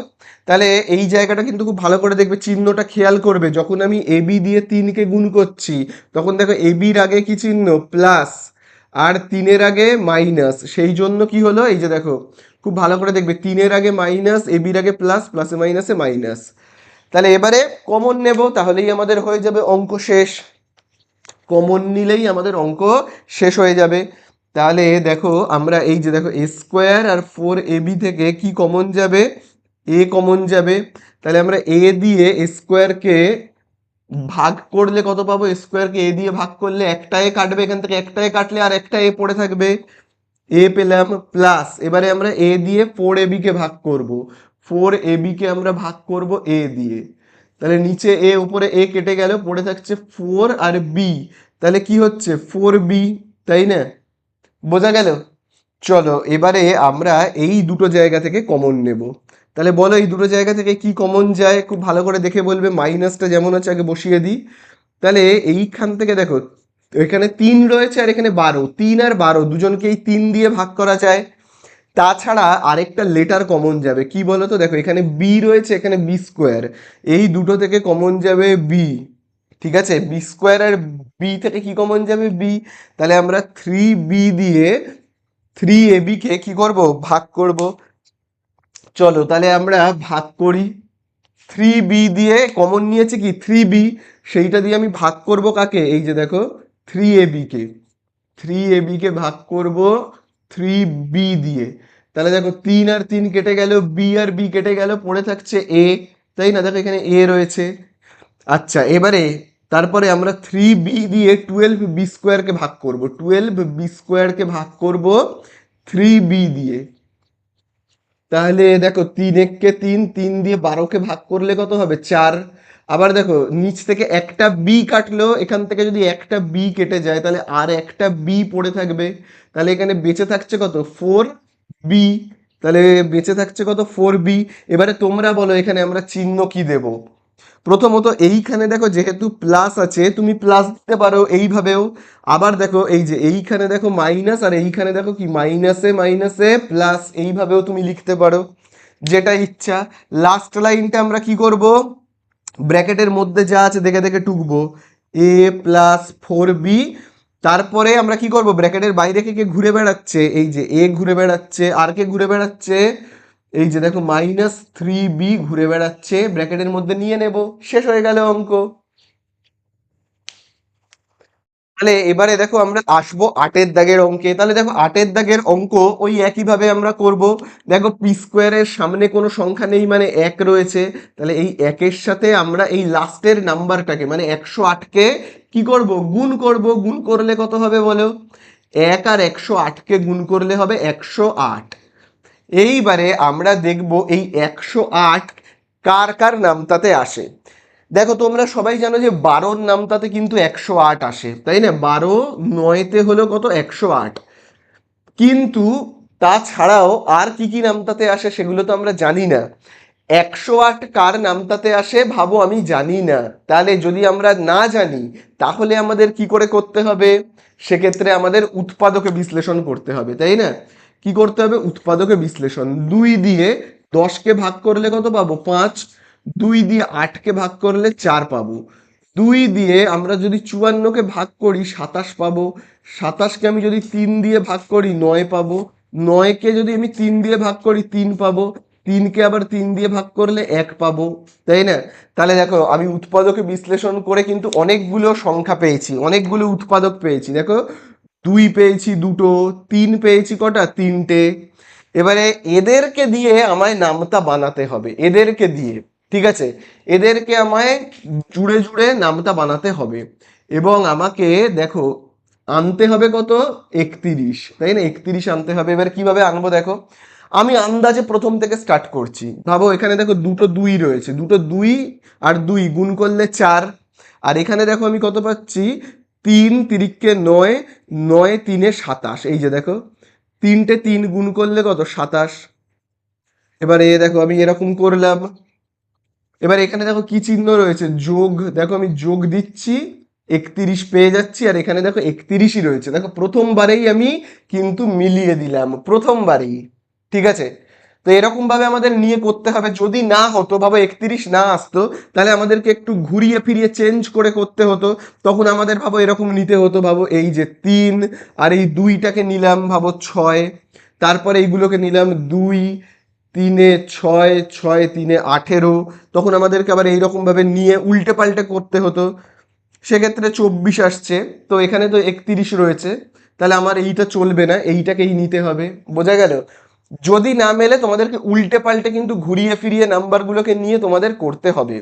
তাহলে এই জায়গাটা কিন্তু খুব ভালো করে দেখবে, চিহ্নটা খেয়াল করবে, যখন আমি এবি দিয়ে 3কে গুণ করছি, তখন দেখো এবির আগে কি চিহ্ন, প্লাস, আর 3-এর আগে মাইনাস, সেই জন্য কি হলো, এই যে দেখো খুব ভালো করে দেখবে, 3-এর আগে মাইনাস, এবির আগে প্লাস, প্লাসে মাইনাসে মাইনাস। তাহলে এবারে কমন নেব, তাহলেই আমাদের হয়ে যাবে অঙ্ক শেষ, কমন নিলেই আমাদের অঙ্ক শেষ হয়ে যাবে। তাহলে দেখো আমরা এই যে দেখো এ স্কোয়ার আর 4AB থেকে কি কমন যাবে, এ কমন যাবে। তাহলে আমরা এ দিয়ে এ স্কোয়ারকে ভাগ করলে কত পাবো, স্কোয়ারকে এ দিয়ে ভাগ করলে একটা এ কাটবে, এখান থেকে একটা এ কাটলে আর একটা এ পড়ে থাকবে, এ পেলাম, প্লাস এবারে আমরা এ দিয়ে 4AB কে ভাগ করব, 4AB কে আমরা ভাগ করব এ দিয়ে, তাহলে নিচে এ উপরে এ কেটে গেল, পড়ে থাকছে 4 আর বি, তাহলে কি হচ্ছে 4B, তাই না? বোঝা গেল? চলো এবারে আমরা এই দুটো জায়গা থেকে কমন নেব। তাহলে বলো এই দুটো জায়গা থেকে কি কমন যায়, খুব ভালো করে দেখে বলবে, মাইনাসটা যেমন আছে আগে বসিয়ে দিই। তাহলে এইখান থেকে দেখো এখানে 3 রয়েছে আর এখানে 12, 3 আর 12 দুজনকেই 3 দিয়ে ভাগ করা যায়। তাছাড়া আরেকটা লেটার কমন যাবে, কি বলো তো, দেখো এখানে বি রয়েছে, এখানে বি স্কোয়ার, এই দুটো থেকে কমন যাবে বি। ঠিক আছে, বি স্কোয়ার আর বি থেকে কি কমন যাবে, বি। তাহলে আমরা 3B দিয়ে 3AB কে কি করব, ভাগ করব। চলো তাহলে আমরা ভাগ করি, 3B দিয়ে কমন নিয়েছে কি 3B, সেইটা দিয়ে আমি ভাগ করব কাকে, এই যে দেখো 3AB কে, 3AB কে ভাগ করব 3B দিয়ে। তাহলে দেখো 3 আর 3 কেটে গেল, বি আর বি কেটে গেল, পড়ে থাকছে এ, তাই না, দেখো এখানে এ রয়েছে। আচ্ছা এবারে তারপরে আমরা 3B দিয়ে 12B স্কোয়ারকে ভাগ করব, 12B স্কোয়ারকে ভাগ করব 3b দিয়ে। তাহলে দেখো 3 3 3 দিয়ে 12কে ভাগ করলে কত হবে 4। আবার দেখো নিচ থেকে একটা বি কাটলো, এখান থেকে যদি একটা বি কেটে যায় তাহলে আর একটা বি পড়ে থাকবে। তাহলে এখানে বেঁচে থাকছে কত 4b। তাহলে বেঁচে থাকছে কত 4b। এবারে তোমরা বলো এখানে আমরা চিহ্ন কি দেব। প্রথমত এইখানে দেখো যেহেতু প্লাস আছে তুমি প্লাস দিতে পারো এইভাবেও। আবার দেখো এই যে এইখানে দেখো মাইনাস, আর এইখানে দেখো কি মাইনাসে মাইনাসে প্লাস, এইভাবেও তুমি লিখতে পারো, যেটা ইচ্ছা। লাস্ট লাইনটা আমরা কি করব, ব্র্যাকেটের মধ্যে যা আছে দেখে দেখে টুকবো, এ প্লাস 4b। তারপরে আমরা কি করব, ব্র্যাকেটের বাইরে কে কে ঘুরে বেড়াচ্ছে, এই যে এ ঘুরে বেড়াচ্ছে, আর কে ঘুরে বেড়াচ্ছে, এই যে দেখো -3b ঘুরে বেড়াচ্ছে, ব্র্যাকেটের মধ্যে নিয়ে নেব, শেষ হয়ে গেল অঙ্ক। তাহলে এবারে দেখো আমরা আসবো 8 দাগের অঙ্কে। তাহলে দেখো 8 দাগের অঙ্ক ওই একইভাবে আমরা করব। দেখো পি স্কোয়ারের সামনে কোনো সংখ্যা নেই মানে 1 রয়েছে, তাহলে এই 1-এর সাথে আমরা এই লাস্টের নাম্বারটাকে মানে 108কে কি করব, গুণ করব। গুণ করলে কত হবে বলো, 1 আর 108কে গুণ করলে হবে 108। এইবারে আমরা দেখব এই 108 কার কার নামতাতে আসে। দেখো তোমরা সবাই জানো যে 12র নামতাতে কিন্তু 108 আসে, তাই না? 12 9তে হলো কত 108। কিন্তু তাছাড়াও আর কি কি নামতাতে আসে সেগুলো তো আমরা জানি না। 108 কার নামতাতে আসে ভাবো, আমি জানি না। তাহলে যদি আমরা না জানি তাহলে আমাদের কি করে করতে হবে, সেক্ষেত্রে আমাদের উৎপাদকে বিশ্লেষণ করতে হবে, তাই না? কি করতে হবে, উৎপাদকে বিশ্লেষণ। 2 দিয়ে 10কে ভাগ করলে কত পাবো 5, 2 দিয়ে 8কে ভাগ করলে 4 পাবো, 2 দিয়ে আমরা যদি 54কে ভাগ করি 27 পাবো, 27কে আমি যদি 3 দিয়ে ভাগ করি 9 পাবো, 9কে যদি আমি 3 দিয়ে ভাগ করি 3 পাবো, 3কে আবার 3 দিয়ে ভাগ করলে 1 পাবো, তাই না? তাহলে দেখো আমি উৎপাদকে বিশ্লেষণ করে কিন্তু অনেকগুলো সংখ্যা পেয়েছি, অনেকগুলো উৎপাদক পেয়েছি। দেখো 2 পেয়েছি দুটো, 3 পেয়েছি কটা, 3টে। এবারে এদেরকে দিয়ে আমায় নামতা বানাতে হবে, এদেরকে দিয়ে, ঠিক আছে? এদেরকে আমায় জুড়ে জুড়ে নামতা বানাতে হবে। এবং আমাকে দেখো আনতে হবে কত 31, তাই না? 31 আনতে হবে। এবার কিভাবে আনবো দেখো, আমি আন্দাজে প্রথম থেকে স্টার্ট করছি। ভাবো এখানে দেখো দুটো 2 রয়েছে, দুটো 2 আর 2 গুণ করলে 4। আর এখানে দেখো আমি কত পাচ্ছি 3 তিরিককে 9, 9 3 27। এই যে দেখো 3টে 3 গুণ করলে কত 27। এবারে দেখো আমি এরকম করলাম। এবার এখানে দেখো কি চিহ্ন রয়েছে, যোগ। দেখো আমি যোগ দিচ্ছি, 31 পেয়ে যাচ্ছি, আর এখানে দেখো 31ই রয়েছে। দেখো প্রথমবারেই আমি কিন্তু মিলিয়ে দিলাম, প্রথমবারেই, ঠিক আছে? তো এরকম ভাবে আমাদের নিয়ে করতে হবে। যদি না হতো, ভাবো 31 না আসতো, তাহলে আমাদেরকে একটু ঘুরিয়ে ফিরিয়ে চেঞ্জ করে করতে হতো। তখন আমাদের ভাবো এরকম নিতে হতো, ভাবো এই যে 3 আর এই 2টাকে নিলাম ভাবো 6, তারপরে এইগুলোকে নিলাম 2, 3 6, 6 3 18। তখন আমাদেরকে আবার এইরকম ভাবে নিয়ে উল্টে পাল্টে করতে হতো, সেক্ষেত্রে 24 আসছে। তো এখানে তো 31 রয়েছে, তাহলে আমার এইটা চলবে না, এইটাকেই নিতে হবে। বোঝা গেল? যদি না মেলে তোমাদেরকে উল্টে পাল্টে কিন্তু ঘুরিয়ে ফিরিয়ে নাম্বারগুলোকে নিয়ে তোমাদের করতে হবে,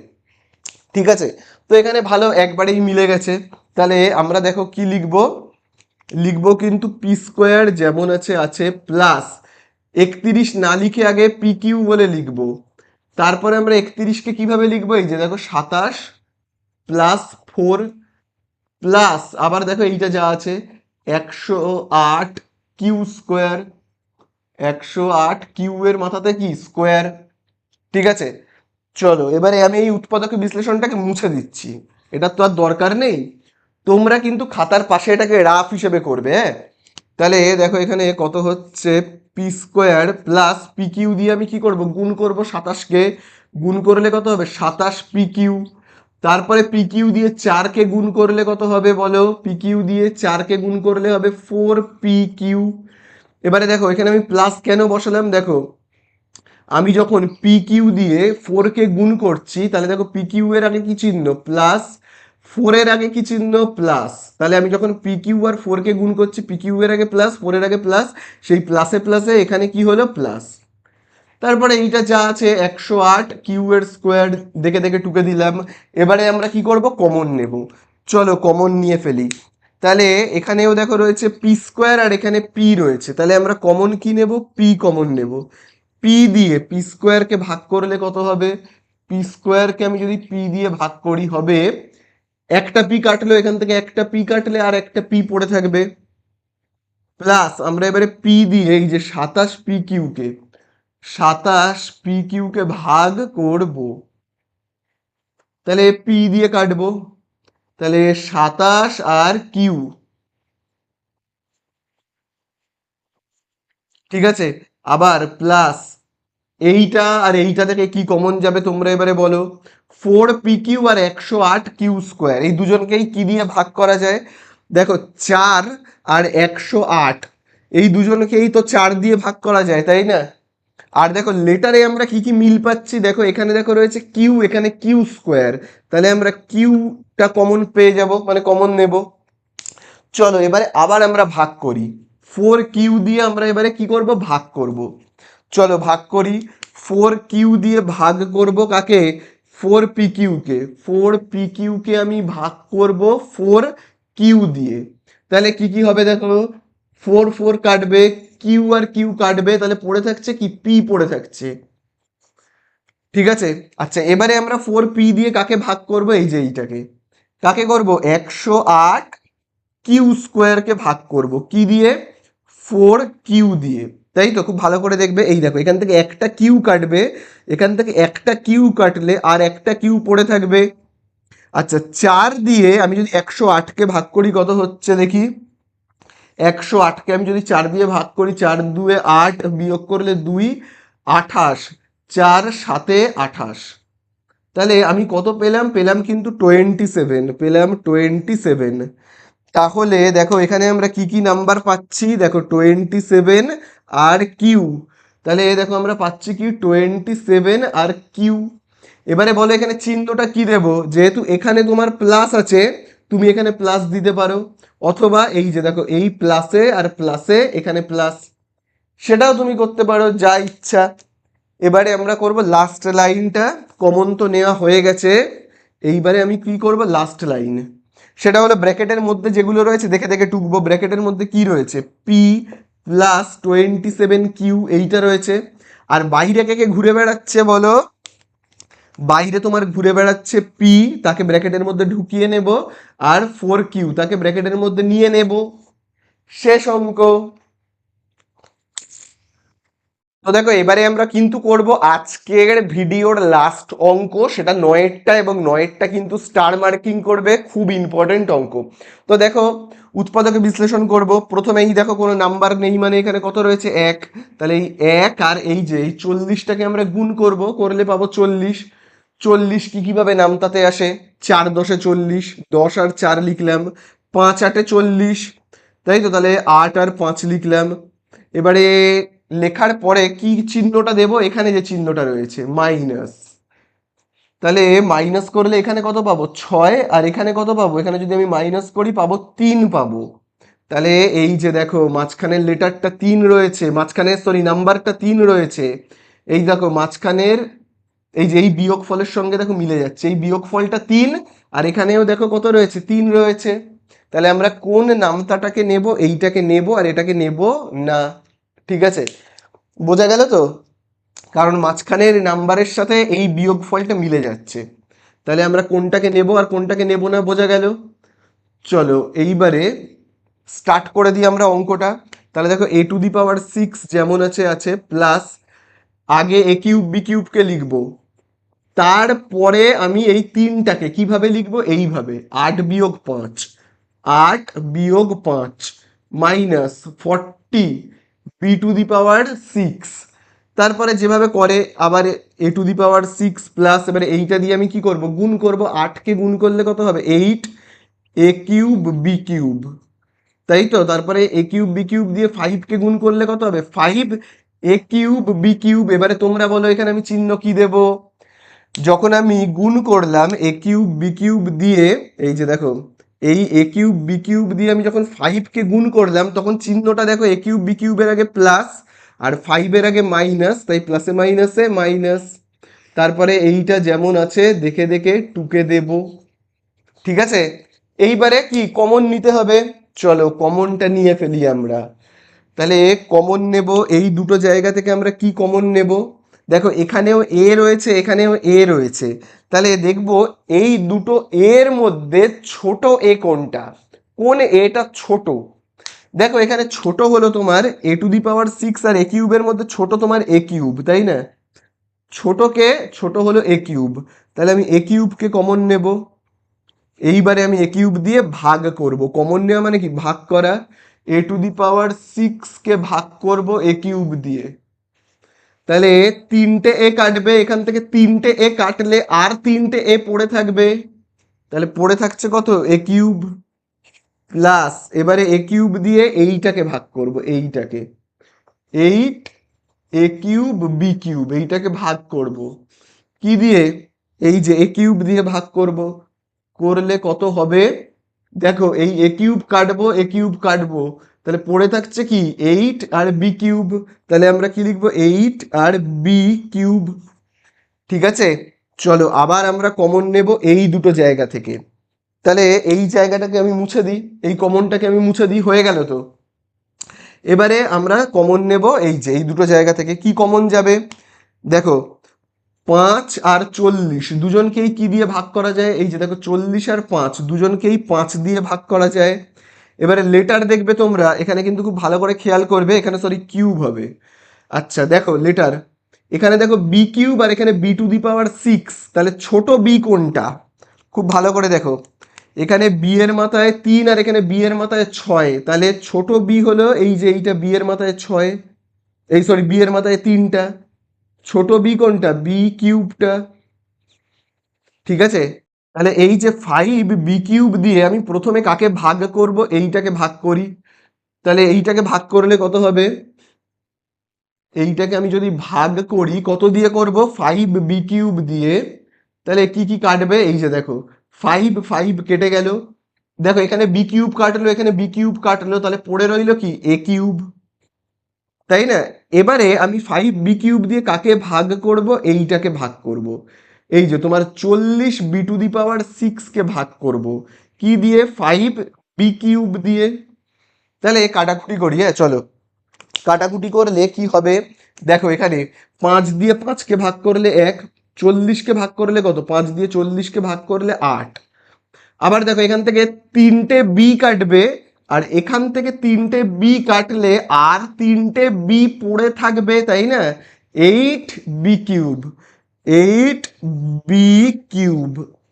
ঠিক আছে? তো এখানে ভালো একবারেই মিলে গেছে। তাহলে আমরা দেখো কি লিখবো, লিখবো কিন্তু পি স্কোয়ার যেমন আছে আছে প্লাস 31 না লিখে আগে পি কিউ বলে লিখবো। তারপরে আমরা 31কে কিভাবে লিখবো, এই যে দেখো 27 প্লাস 4 প্লাস আবার দেখো এইটা যা আছে 108 কিউ স্কোয়ার, 108 কিউ এর মাথাতে কি স্কোয়ার, ঠিক আছে? চলো এবারে আমি এই উৎপাদক বিশ্লেষণটাকে মুছে দিচ্ছি, এটা তো আর দরকার নেই। তোমরা কিন্তু খাতার পাশে এটাকে রাফ হিসেবে করবে, হ্যাঁ? তাহলে দেখো এখানে কত হচ্ছে, p square plus p q দিয়ে আমি কি করব, গুণ করব 27কে, গুণ করলে কত হবে 27 পি কিউ। তারপরে পি কিউ দিয়ে 4কে গুণ করলে কত হবে বলো, পি কিউ দিয়ে 4কে গুণ করলে হবে 4 পি কিউ। এবারে দেখো এখানে আমি প্লাস কেন বসালাম, দেখো আমি যখন পি কিউ দিয়ে 4কে গুণ করছি, তাহলে দেখো পি কিউ এর আগে কি চিহ্ন প্লাস, 4-এর আগে কি চিহ্ন প্লাস। তাহলে আমি যখন পি কিউ আর 4কে গুণ করছি, পি কিউ এর আগে প্লাস, 4-এর আগে প্লাস, সেই প্লাসে প্লাসে এখানে কি হলো প্লাস। তারপরে এইটা যা আছে 108 কিউ এর স্কোয়ার দেখে দেখে টুকে দিলাম। এবারে আমরা কি করব, কমন নেব। চলো কমন নিয়ে ফেলি। তাহলে এখানেও দেখো রয়েছে পি স্কোয়ার আর এখানে পি রয়েছে, তাহলে আমরা কমন কি নেব, পি কমন নেব। পি দিয়ে পি স্কোয়ারকে ভাগ করলে কত হবে, পি স্কোয়ারকে আমি যদি পি দিয়ে ভাগ করি হবে, একটা পি কাটলো এখান থেকে, একটা পি কাটলে আর একটা পি পড়ে থাকবে, প্লাস আমরা এবারে পি দিয়ে এই যে 27 পি কিউকে ভাগ করব, তাহলে পি দিয়ে কাটবো, তাহলে 27 আর কিউ, ঠিক আছে, আবার প্লাস এইটা আর এইটা থেকে কি কমন যাবে তোমরা এবারে বলো, 4 P Q R 108 Q square, এই দুজনকেই কি দিয়ে ভাগ করা যায়, দেখো 4 আর 108, এই দুজনকেই তো 4 দিয়ে ভাগ করা যায় তাই না। আর দেখো লেটারে আমরা কি কি মিল পাচ্ছি, দেখো এখানে দেখো রয়েছে কিউ, এখানে কিউ স্কোয়ার, তাহলে আমরা কিউটা কমন পেয়ে যাব, মানে কমন নেব। চলো এবারে আবার আমরা ভাগ করি, 4 কিউ দিয়ে আমরা এবারে কি করব, ভাগ করব। চলো ভাগ করি, 4 কিউ দিয়ে ভাগ করব কাকে, 4 পি কিউকে, 4 পি কিউকে আমি ভাগ করব 4 কিউ দিয়ে, তাহলে কি কি হবে দেখো, 4 4 কাটবে, কিউ আর কিউ কাটবে, তাহলে পড়ে থাকছে কি, পি পড়ে থাকছে, ঠিক আছে। আচ্ছা এবারে আমরা 4 পি দিয়ে কাকে ভাগ করব, এই যে এইটাকে, কাকে করব, 108 কিউ স্কোয়ারকে ভাগ করব কি দিয়ে, 4 কিউ দিয়ে, তাই তো, খুব ভালো করে দেখবে, এই দেখো এখান থেকে একটা কিউ কাটবে, এখান থেকে একটা কিউ কাটলে আর একটা কিউ পড়ে থাকবে। আচ্ছা 4 দিয়ে আমি যদি 108কে ভাগ করি কত হচ্ছে দেখি, 108কে আমি যদি 4 দিয়ে ভাগ করি, 4 2 8, বিয়োগ করলে 2, 28, 4 7 28, তাহলে আমি কত পেলাম, পেলাম কিন্তু 27, পেলাম 27। তাহলে দেখো এখানে আমরা কি কি নাম্বার পাচ্ছি, দেখো 27 আর কিউ, তাহলে দেখো আমরা পাচ্ছি কি 27 আর কিউ। এবারে বলো এখানে চিহ্নটা কি দেব, যেহেতু এখানে তোমার প্লাস আছে, তুমি এখানে প্লাস দিতে পারো, অথবা এই যে দেখো এই প্লাসে আর প্লাসে এখানে প্লাস, সেটাও তুমি করতে পারো, যা ইচ্ছা। এবারে আমরা করব লাস্ট লাইনটা, কমন তো নেওয়া হয়ে গেছে, এইবারে আমি কি করব, লাস্ট লাইন, সেটা হলো ব্র্যাকেটের মধ্যে যেগুলো রয়েছে দেখে দেখে টুকবো, ব্র্যাকেটের মধ্যে কি রয়েছে, পি প্লাস 27 কিউ, এইটা রয়েছে। আর বাইরে কে কে ঘুরে বেড়াচ্ছে বলো, বাইরে তোমার ঘুরে বেড়াচ্ছে পি, তাকে ব্র্যাকেটের মধ্যে ঢুকিয়ে নেব, আর 4 কিউ তাকে ব্র্যাকেটের মধ্যে নিয়ে নেব, শেষ অঙ্ক। তো দেখো এবারে আমরা কিন্তু করব আজকের ভিডিওর লাস্ট অঙ্ক, সেটা 9এরটা, এবং 9এরটা কিন্তু স্টার মার্কিং করবে, খুব ইম্পর্টেন্ট অঙ্ক। তো দেখো উৎপাদকে বিশ্লেষণ করব, প্রথমে এই দেখো কোনো নাম্বার নেই, মানে এখানে কত রয়েছে, 1, তাহলে এই 1 আর এই যে এই 40টাকে আমরা গুণ করব, করলে পাবো 40, 40 কি কিভাবে নামতাতে আসে, 4 10 40, 10 আর 4 লিখলাম, 5 8 40, তাই তো, তাহলে 8 আর 5 লিখলাম। এবারে লেখার পরে কি চিহ্নটা দেব, এখানে যে চিহ্নটা রয়েছে মাইনাস, তাহলে মাইনাস করলে এখানে কত পাবো, 6, আর এখানে কত পাবো, এখানে যদি আমি মাইনাস করি পাবো 3 পাবো। তাহলে এই যে দেখো মাঝখানের লেটারটা 3 রয়েছে, মাঝখানে সরি নাম্বারটা 3 রয়েছে, এই দেখো মাঝখানের এই যে এই বিয়োগ ফলের সঙ্গে দেখো মিলে যাচ্ছে, এই বিয়োগ ফলটা 3, আর এখানেও দেখো কত রয়েছে, 3 রয়েছে। তাহলে আমরা কোন নামতাটাকে নেব, এইটাকে নেব আর এটাকে নেব না, ঠিক আছে, বোঝা গেল তো, কারণ মাঝখানের নাম্বারের সাথে এই বিয়োগ ফলটা মিলে যাচ্ছে, তাহলে আমরা কোনটাকে নেব আর কোনটাকে নেব না বোঝা গেল। চলো এইবারে স্টার্ট করে দিই আমরা অঙ্কটা। তাহলে দেখো a⁶ যেমন আছে আছে, প্লাস আগে a³ b³ লিখবো, তারপরে আমি এই তিনটাকে কিভাবে লিখবো, এইভাবে 8 - 5, 8 - 5 মাইনাস 40 b⁶, তারপরে যেভাবে করে আবার a⁶ প্লাস, এবারে এইটা দিয়ে আমি কি করব, গুণ করব, 8কে গুণ করলে কত হবে, 8 a³ তাই তো, তারপরে a³ দিয়ে 5কে গুণ করলে কত হবে, 5 a³ এবারে তোমরা বলো এখানে আমি চিহ্ন কি দেব, যখন আমি গুণ করলাম a³ দিয়ে, এই যে দেখো এই a³ দিয়ে আমি যখন 5কে গুণ করলাম, তখন চিহ্নটা দেখো a³ এর আগে প্লাস আর 5-এর আগে মাইনাস, তাই প্লাসে মাইনাসে মাইনাস, তারপরে এইটা যেমন আছে দেখে দেখে টুকে দেব, ঠিক আছে। এইবারে কি কমন নিতে হবে, চলো কমনটা নিয়ে ফেলি আমরা। তাহলে কমন নেব এই দুটো জায়গা থেকে, আমরা কি কমন নেব? দেখো এখানেও এ রয়েছে, এখানেও এ রয়েছে, তাহলে দেখব এই দুটো এর মধ্যে ছোট এ কোনটা, কোন এটা ছোট। দেখো এখানে ছোট হলো তোমার a⁶ আর a³ এর মধ্যে ছোট তোমার a³, তাই না? ছোট হলো a³, তাহলে আমি a³ কে কমন নেব। এইবারে আমি a³ দিয়ে ভাগ করব, কমন নেওয়া মানে কি ভাগ করা, a⁶ কে ভাগ করব a³ দিয়ে। তাহলে 3টে এ কাটবে, এখান থেকে 3টে এ কাটলে আর 3টে এ পড়ে থাকবে, তাহলে পড়ে থাকছে কত a³ প্লাস, এবারে a³ দিয়ে এইটাকে ভাগ করব, এইটাকে 8 a³ b³ এইটাকে ভাগ করব কি দিয়ে, এই যে a³ দিয়ে ভাগ করব, করলে কত হবে? দেখো এই a³ কাটবো, a³ কাটবো, তাহলে পড়ে থাকছে কি 8 আর b³, তাহলে আমরা কি লিখবো 8 আর b³। ঠিক আছে, চলো আবার আমরা কমন নেব এই দুটো জায়গা থেকে। তাহলে এই জায়গাটাকে আমি মুছে দিই, এই কমনটাকে আমি মুছে দিই, হয়ে গেল তো। এবারে আমরা কমন নেব এই যে এই দুটো জায়গা থেকে, কি কমন যাবে? দেখো 5 আর 40 দুজনকেই কি দিয়ে ভাগ করা যায়, এই যে দেখো 40 আর 5 দুজনকেই 5 দিয়ে ভাগ করা যায়। এবারে লেটার দেখবে তোমরা, এখানে কিন্তু খুব ভালো করে খেয়াল করবে, এখানে সরি কিউব হবে। আচ্ছা দেখো লেটার, এখানে দেখো b³ আর এখানে b⁶, তাহলে ছোট বি কোনটা, খুব ভালো করে দেখো, এখানে বি এর মাথায় 3 আর এখানে বি এর মাথায় 6, তাহলে ছোট বি হলো এই যে এইটা বি এর মাথায় 6, এই সরি বি এর মাথায় 3টা, ছোট বি কোনটা b³টা। ঠিক আছে, তাহলে এই যে 5b³ দিয়ে আমি প্রথমে কাকে ভাগ করব, এইটাকে ভাগ করি, তাহলে এইটাকে ভাগ করলে কত হবে, এইটাকে আমি যদি ভাগ করি কত দিয়ে করব 5b³ দিয়ে, তাহলে কি কি কাটবে, এই যে দেখো 5 5 কেটে গেল, দেখো এখানে b³ কাটলো, এখানে b³ কাটলো, তাহলে পড়ে রইলো কি a³, তাই না? এবারে আমি 5b³ দিয়ে কাকে ভাগ করব, এইটাকে ভাগ করব, এই যে তোমার 40 b⁶ কে ভাগ করব কি দিয়ে, 5b³ দিয়ে। তাহলে কাটাকুটি করি, হ্যাঁ চলো কাটাকুটি করলে কি হবে, দেখো এখানে 5 দিয়ে 5কে ভাগ করলে 1, 40কে ভাগ করলে কত, 5 দিয়ে 40কে ভাগ করলে 8। আবার দেখো এখান থেকে 3টে বি কাটবে, আর এখান থেকে 3টে বি কাটলে আর 3টে বি পড়ে থাকবে, তাই না? 8b³, 8b³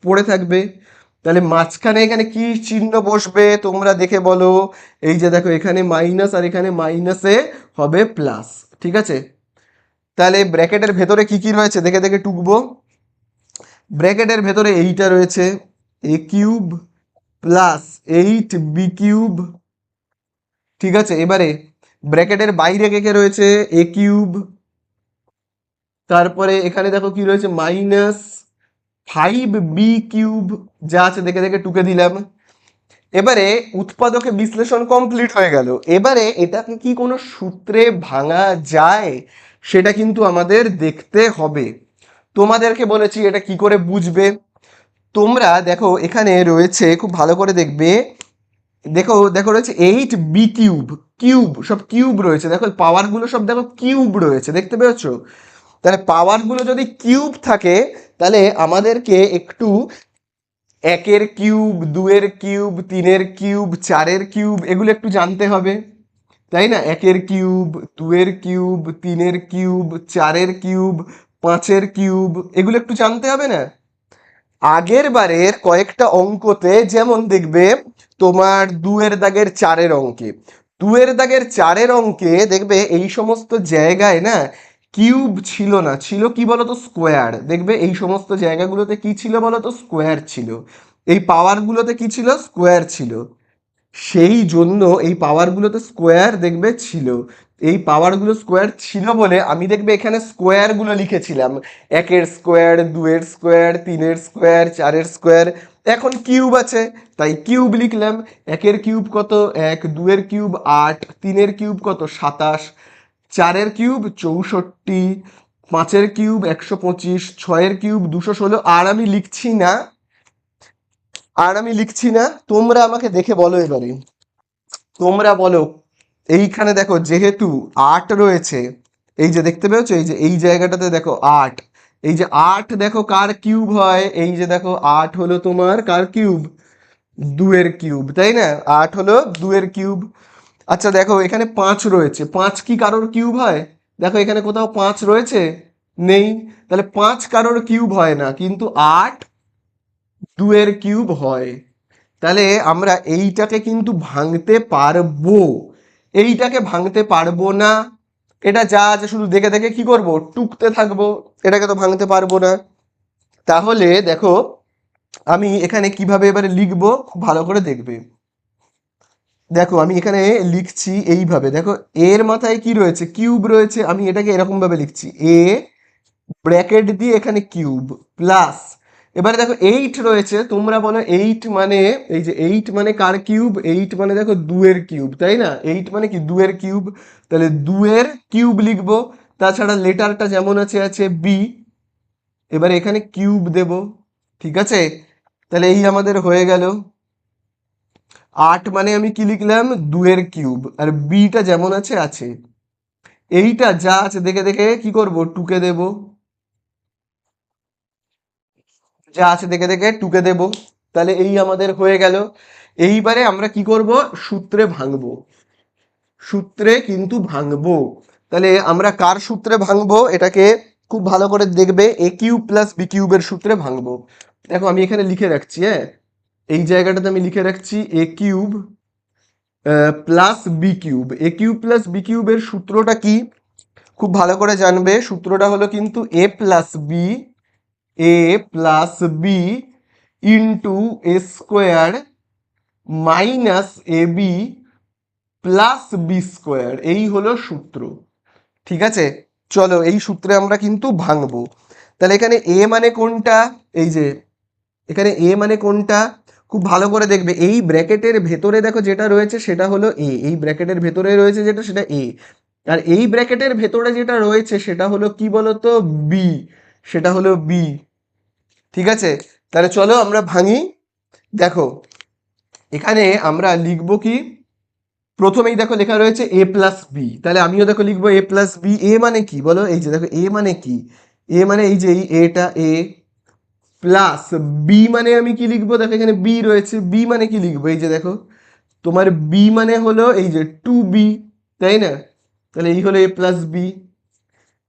পড়ে থাকবে। তাহলে মাঝখানে এখানে কি চিহ্ন বসবে তোমরা দেখে বলো, এই যে দেখো এখানে মাইনাস আর এখানে মাইনাসে হবে প্লাস। ঠিক আছে, তাহলে ব্র্যাকেটের ভেতরে কি কি রয়েছে দেখে দেখে টুকবো। ব্র্যাকেটের ভেতরে এইটা রয়েছে a³ প্লাস 8b³। ঠিক আছে, এবারে ব্র্যাকেটের বাইরে কে কে রয়েছে a³, তারপরে এখানে দেখো কি রয়েছে মাইনাস 5b³, যা আছে দেখে দেখে টুকে দিলাম। এবারে উৎপাদকে বিশ্লেষণ কমপ্লিট হয়ে গেল, এবারে এটাকে কি কোনো সূত্রে ভাঙা যায় সেটা কিন্তু আমাদের দেখতে হবে। তোমাদেরকে বলেছি এটা কি করে বুঝবে, তোমরা দেখো এখানে রয়েছে খুব ভালো করে দেখবে, দেখো দেখো রয়েছে 8b³, কিউব সব কিউব রয়েছে, দেখো পাওয়ারগুলো সব দেখো কিউব রয়েছে, দেখতে পেয়েছো? তাহলে পাওয়ারগুলো যদি কিউব থাকে তাহলে আমাদেরকে একটু 1-এর কিউব, 2-এর কিউব, 3-এর কিউব, 4-এর কিউব এগুলো একটু জানতে হবে, তাই না? 1-এর কিউব, 2-এর কিউব, 3-এর কিউব, 4-এর কিউব, 5-এর কিউব এগুলো একটু জানতে হবে না? আগের বারের কয়েকটা অঙ্কতে যেমন দেখবে তোমার 2-এর দাগের 4-এর অঙ্কে, 2-এর দাগের 4-এর অঙ্কে দেখবে এই সমস্ত জায়গায় না কিউব ছিল না, ছিল কি বলতো স্কোয়ার, দেখবে এই সমস্ত জায়গাগুলোতে কি ছিল বলতো স্কোয়ার ছিল, এই পাওয়ারগুলোতে কি ছিল স্কোয়ার ছিল, সেই জন্য এই পাওয়ারগুলোতে স্কোয়ার দেখবে ছিল, এই পাওয়ারগুলো স্কোয়ার ছিল বলে আমি দেখবে এখানে স্কোয়ারগুলো লিখেছিলাম, 1-এর স্কোয়ার, 2-এর স্কোয়ার, 3-এর স্কোয়ার, 4-এর স্কোয়ার। এখন কিউব আছে তাই কিউব লিখলাম, 1-এর কিউব কত 1, 2-এর কিউব 8, 3-এর কিউব কত 27, 4-এর কিউব 64, 5-এর কিউব 125, 6-এর কিউব 216। আর আমি লিখছি না, আর আমি লিখছি না, তোমরা আমাকে দেখে বলো এবারে, তোমরা বলো। এইখানে দেখো যেহেতু 8 রয়েছে, এই যে দেখতে পেয়েছো, এই যে এই জায়গাটাতে দেখো 8, এই যে 8 দেখো কার কিউব হয়, এই যে দেখো 8 হলো তোমার কার কিউব, 2 এর কিউব, তাই না? 8 হলো 2 এর কিউব। আচ্ছা দেখো এখানে 5 রয়েছে, 5 কি কারোর কিউব হয়? দেখো এখানে কোথাও 5 রয়েছে? নেই। তাহলে 5 কারোর কিউব হয় না, কিন্তু 8 2 এর কিউব হয়। তাহলে আমরা এইটাকে কিন্তু ভাঙতে পারবো, এইটাকে ভাঙতে পারবো না। এটা যা আছে শুধু দেখে দেখে কি করব, টুকতে থাকবো, এটাকে তো ভাঙতে পারবো না। তাহলে দেখো আমি এখানে কিভাবে এবারে লিখবো, খুব ভালো করে দেখবে। দেখো আমি এখানে লিখছি এইভাবে, দেখো এর মাথায় কি রয়েছে, কিউব রয়েছে, আমি এটাকে এরকম ভাবে লিখছি, এ ব্র্যাকেট দিয়ে এখানে কিউব প্লাস, এবারে দেখো 8 রয়েছে, তোমরা বলো 8 মানে, এই যে 8 মানে কার কিউব, 8 মানে দেখো 2 এর কিউব, তাই না? 8 মানে কি 2 এর কিউব, তাহলে 2 এর কিউব লিখবো। তাছাড়া লেটারটা যেমন আছে আছে বি, এবারে এখানে কিউব দেব, ঠিক আছে? তাহলে এই আমাদের হয়ে গেল। 8 মানে আমি কি লিখলাম, 2 এর কিউব, আর বিটা যেমন আছে আছে। এইটা যা আছে দেখে দেখে কি করব, টুকে দেব, যা আছে দেখে দেখে টুকে দেব। তাহলে এই আমাদের হয়ে গেল। এইবারে আমরা কি করব, সূত্রে ভাঙবো, সূত্রে কিন্তু ভাঙবো। তাহলে আমরা কার সূত্রে ভাঙবো এটাকে খুব ভালো করে দেখবে, এ কিউব প্লাস বি কিউবের সূত্রে ভাঙবো। দেখো আমি এখানে লিখে রাখছি, হ্যাঁ, এই জায়গাটাতে আমি লিখে রাখছি এ কিউব প্লাস বি কিউব। এ কিউব প্লাস বি কিউবের সূত্রটা কি, খুব ভালো করে জানবে। সূত্রটা হলো কিন্তু এ plus B, A plus B into A square minus A B plus B square, এই হলো সূত্র, ঠিক আছে? চলো এই সূত্রে আমরা কিন্তু ভাঙবো। তাহলে এখানে এ মানে কোনটা, এই যে এখানে এ মানে কোনটা, খুব ভালো করে দেখবে, এই ব্র্যাকেটের ভেতরে দেখো যেটা রয়েছে সেটা হলো এ, এই ব্র্যাকেটের ভেতরে রয়েছে যেটা সেটা এ, আর এই ব্র্যাকেটের ভেতরে যেটা রয়েছে সেটা হলো কি বলতো, বি, সেটা হলো বি, ঠিক আছে? তাহলে চলো আমরা ভাঙি। দেখো এখানে আমরা লিখবো কি, প্রথমেই দেখো লেখা রয়েছে এ প্লাস বি, তাহলে আমিও দেখো লিখবো এ প্লাস বি। এ মানে কি বলো, এই যে দেখো এ মানে কি, এ মানে এই যে এই এটা এ, প্লাস বি মানে আমি কি লিখবো, দেখো এখানে বি রয়েছে, বি মানে কি লিখবো, এই যে দেখো তোমার বি মানে হলো এই যে 2b, তাই না? তাহলে এই হলো এ প্লাস বি,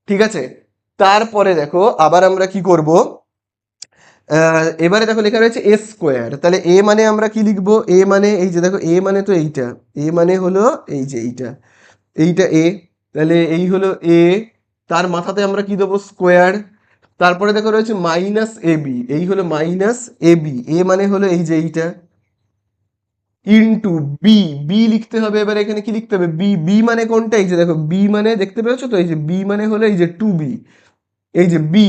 ঠিক আছে? তারপরে দেখো আবার আমরা কি করব, এবারে দেখো লেখা রয়েছে এ স্কোয়ার, তাহলে এ মানে আমরা কি লিখবো, এ মানে এই যে দেখো এ মানে তো এইটা, এ মানে হলো এই যে এইটা, এইটা এ, তাহলে এই হলো এ, তার মাথাতে আমরা কি দেবো, স্কোয়ার। তারপরে দেখো রয়েছে মাইনাস এ বি, এই হলো মাইনাস এ বি, এ মানে হলো এই যে এইটা, ইন্টু বি, বি লিখতে হবে, এবার এখানে কি লিখতে হবে, বি, বি মানে কোনটা, এই যে দেখো বি মানে দেখতে পেয়েছো তো, এই যে বি মানে হলো এই যে 2b, এই যে বি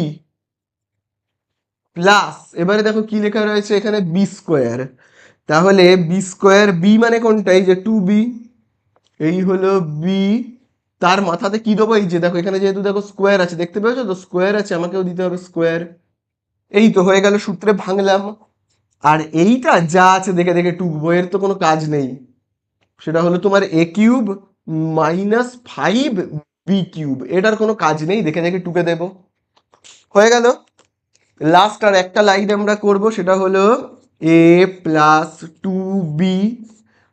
প্লাস, এবারে দেখো কি লেখা রয়েছে এখানে বি স্কোয়ার, তাহলে বি স্কোয়ার, বি মানে কোনটা, এই যে 2b, এই হলো বি, তার মাথাতে কি দেবো, এই যে দেখো এখানে যেহেতু দেখো স্কোয়ার আছে, দেখতে পেয়েছো তো স্কোয়ার আছে, আমাকেও দিতে হবে স্কোয়ার। এই তো হয়ে গেল, সূত্রে ভাঙলাম। আর এইটা যা আছে দেখে দেখে টুকবো, এর তো কোনো কাজ নেই, সেটা হলো তোমার এ কিউব মাইনাস 5 বি কিউব, এটার কোনো কাজ নেই, দেখে দেখে টুকে দেব, হয়ে গেল। লাস্ট আর একটা লাইন আমরা করব, সেটা হলো এ প্লাস 2b,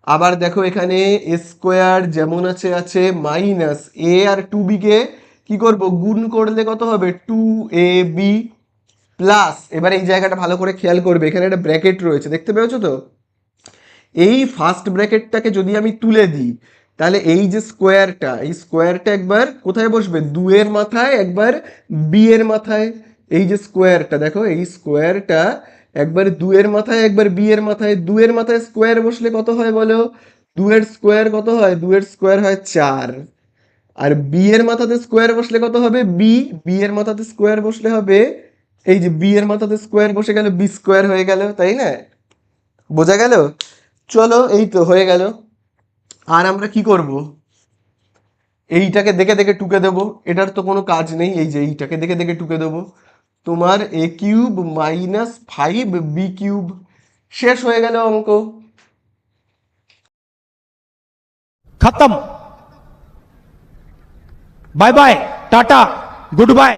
আবার দেখো এখানে এ স্কোয়ার যেমন আছে আছে মাইনাস এ আর 2b কে কি করব, গুণ করলে কত হবে, 2ab প্লাস, এবার এই জায়গাটা ভালো করে খেয়াল করবে, এখানে একটা ব্র্যাকেট রয়েছে, দেখতে পেয়েছো তো, এই ফার্স্ট ব্র্যাকেটটাকে যদি আমি তুলে দিই, তাহলে এই যে স্কোয়ারটা, এই স্কোয়ারটা একবার কোথায় বসবে, 2 এর মাথায়, একবার বি এর মাথায়। এই যে স্কোয়ারটা দেখো, এই স্কোয়ারটা একবার 2 এর মাথায়, একবার বি এর মাথায়, 2 এর মাথায় স্কোয়ার বসলে কত হয় বলো, 2 এর স্কোয়ার কত হয়, 2 এর স্কোয়ার হয় 4, আর বি এর মাথাতে স্কোয়ার বসলে কত হবে, বি, বি এর মাথাতে স্কোয়ার বসলে হবে, এই যে বি এর মাথাতে স্কোয়ার বসে গেল, বি স্কোয়ার হয়ে গেল, তাই না? বোঝা গেল? চলো এই তো হয়ে গেল। আর আমরা কি করব, এইটাকে দেখে দেখে টুকে দেবো, এটার তো কোনো কাজ নেই, এই যে এইটাকে দেখে দেখে টুকে দেবো, তোমার এ কিউব মাইনাস 5b কিউব, শেষ হয়ে গেল অঙ্ক। खत्म। Bye bye tata good bye.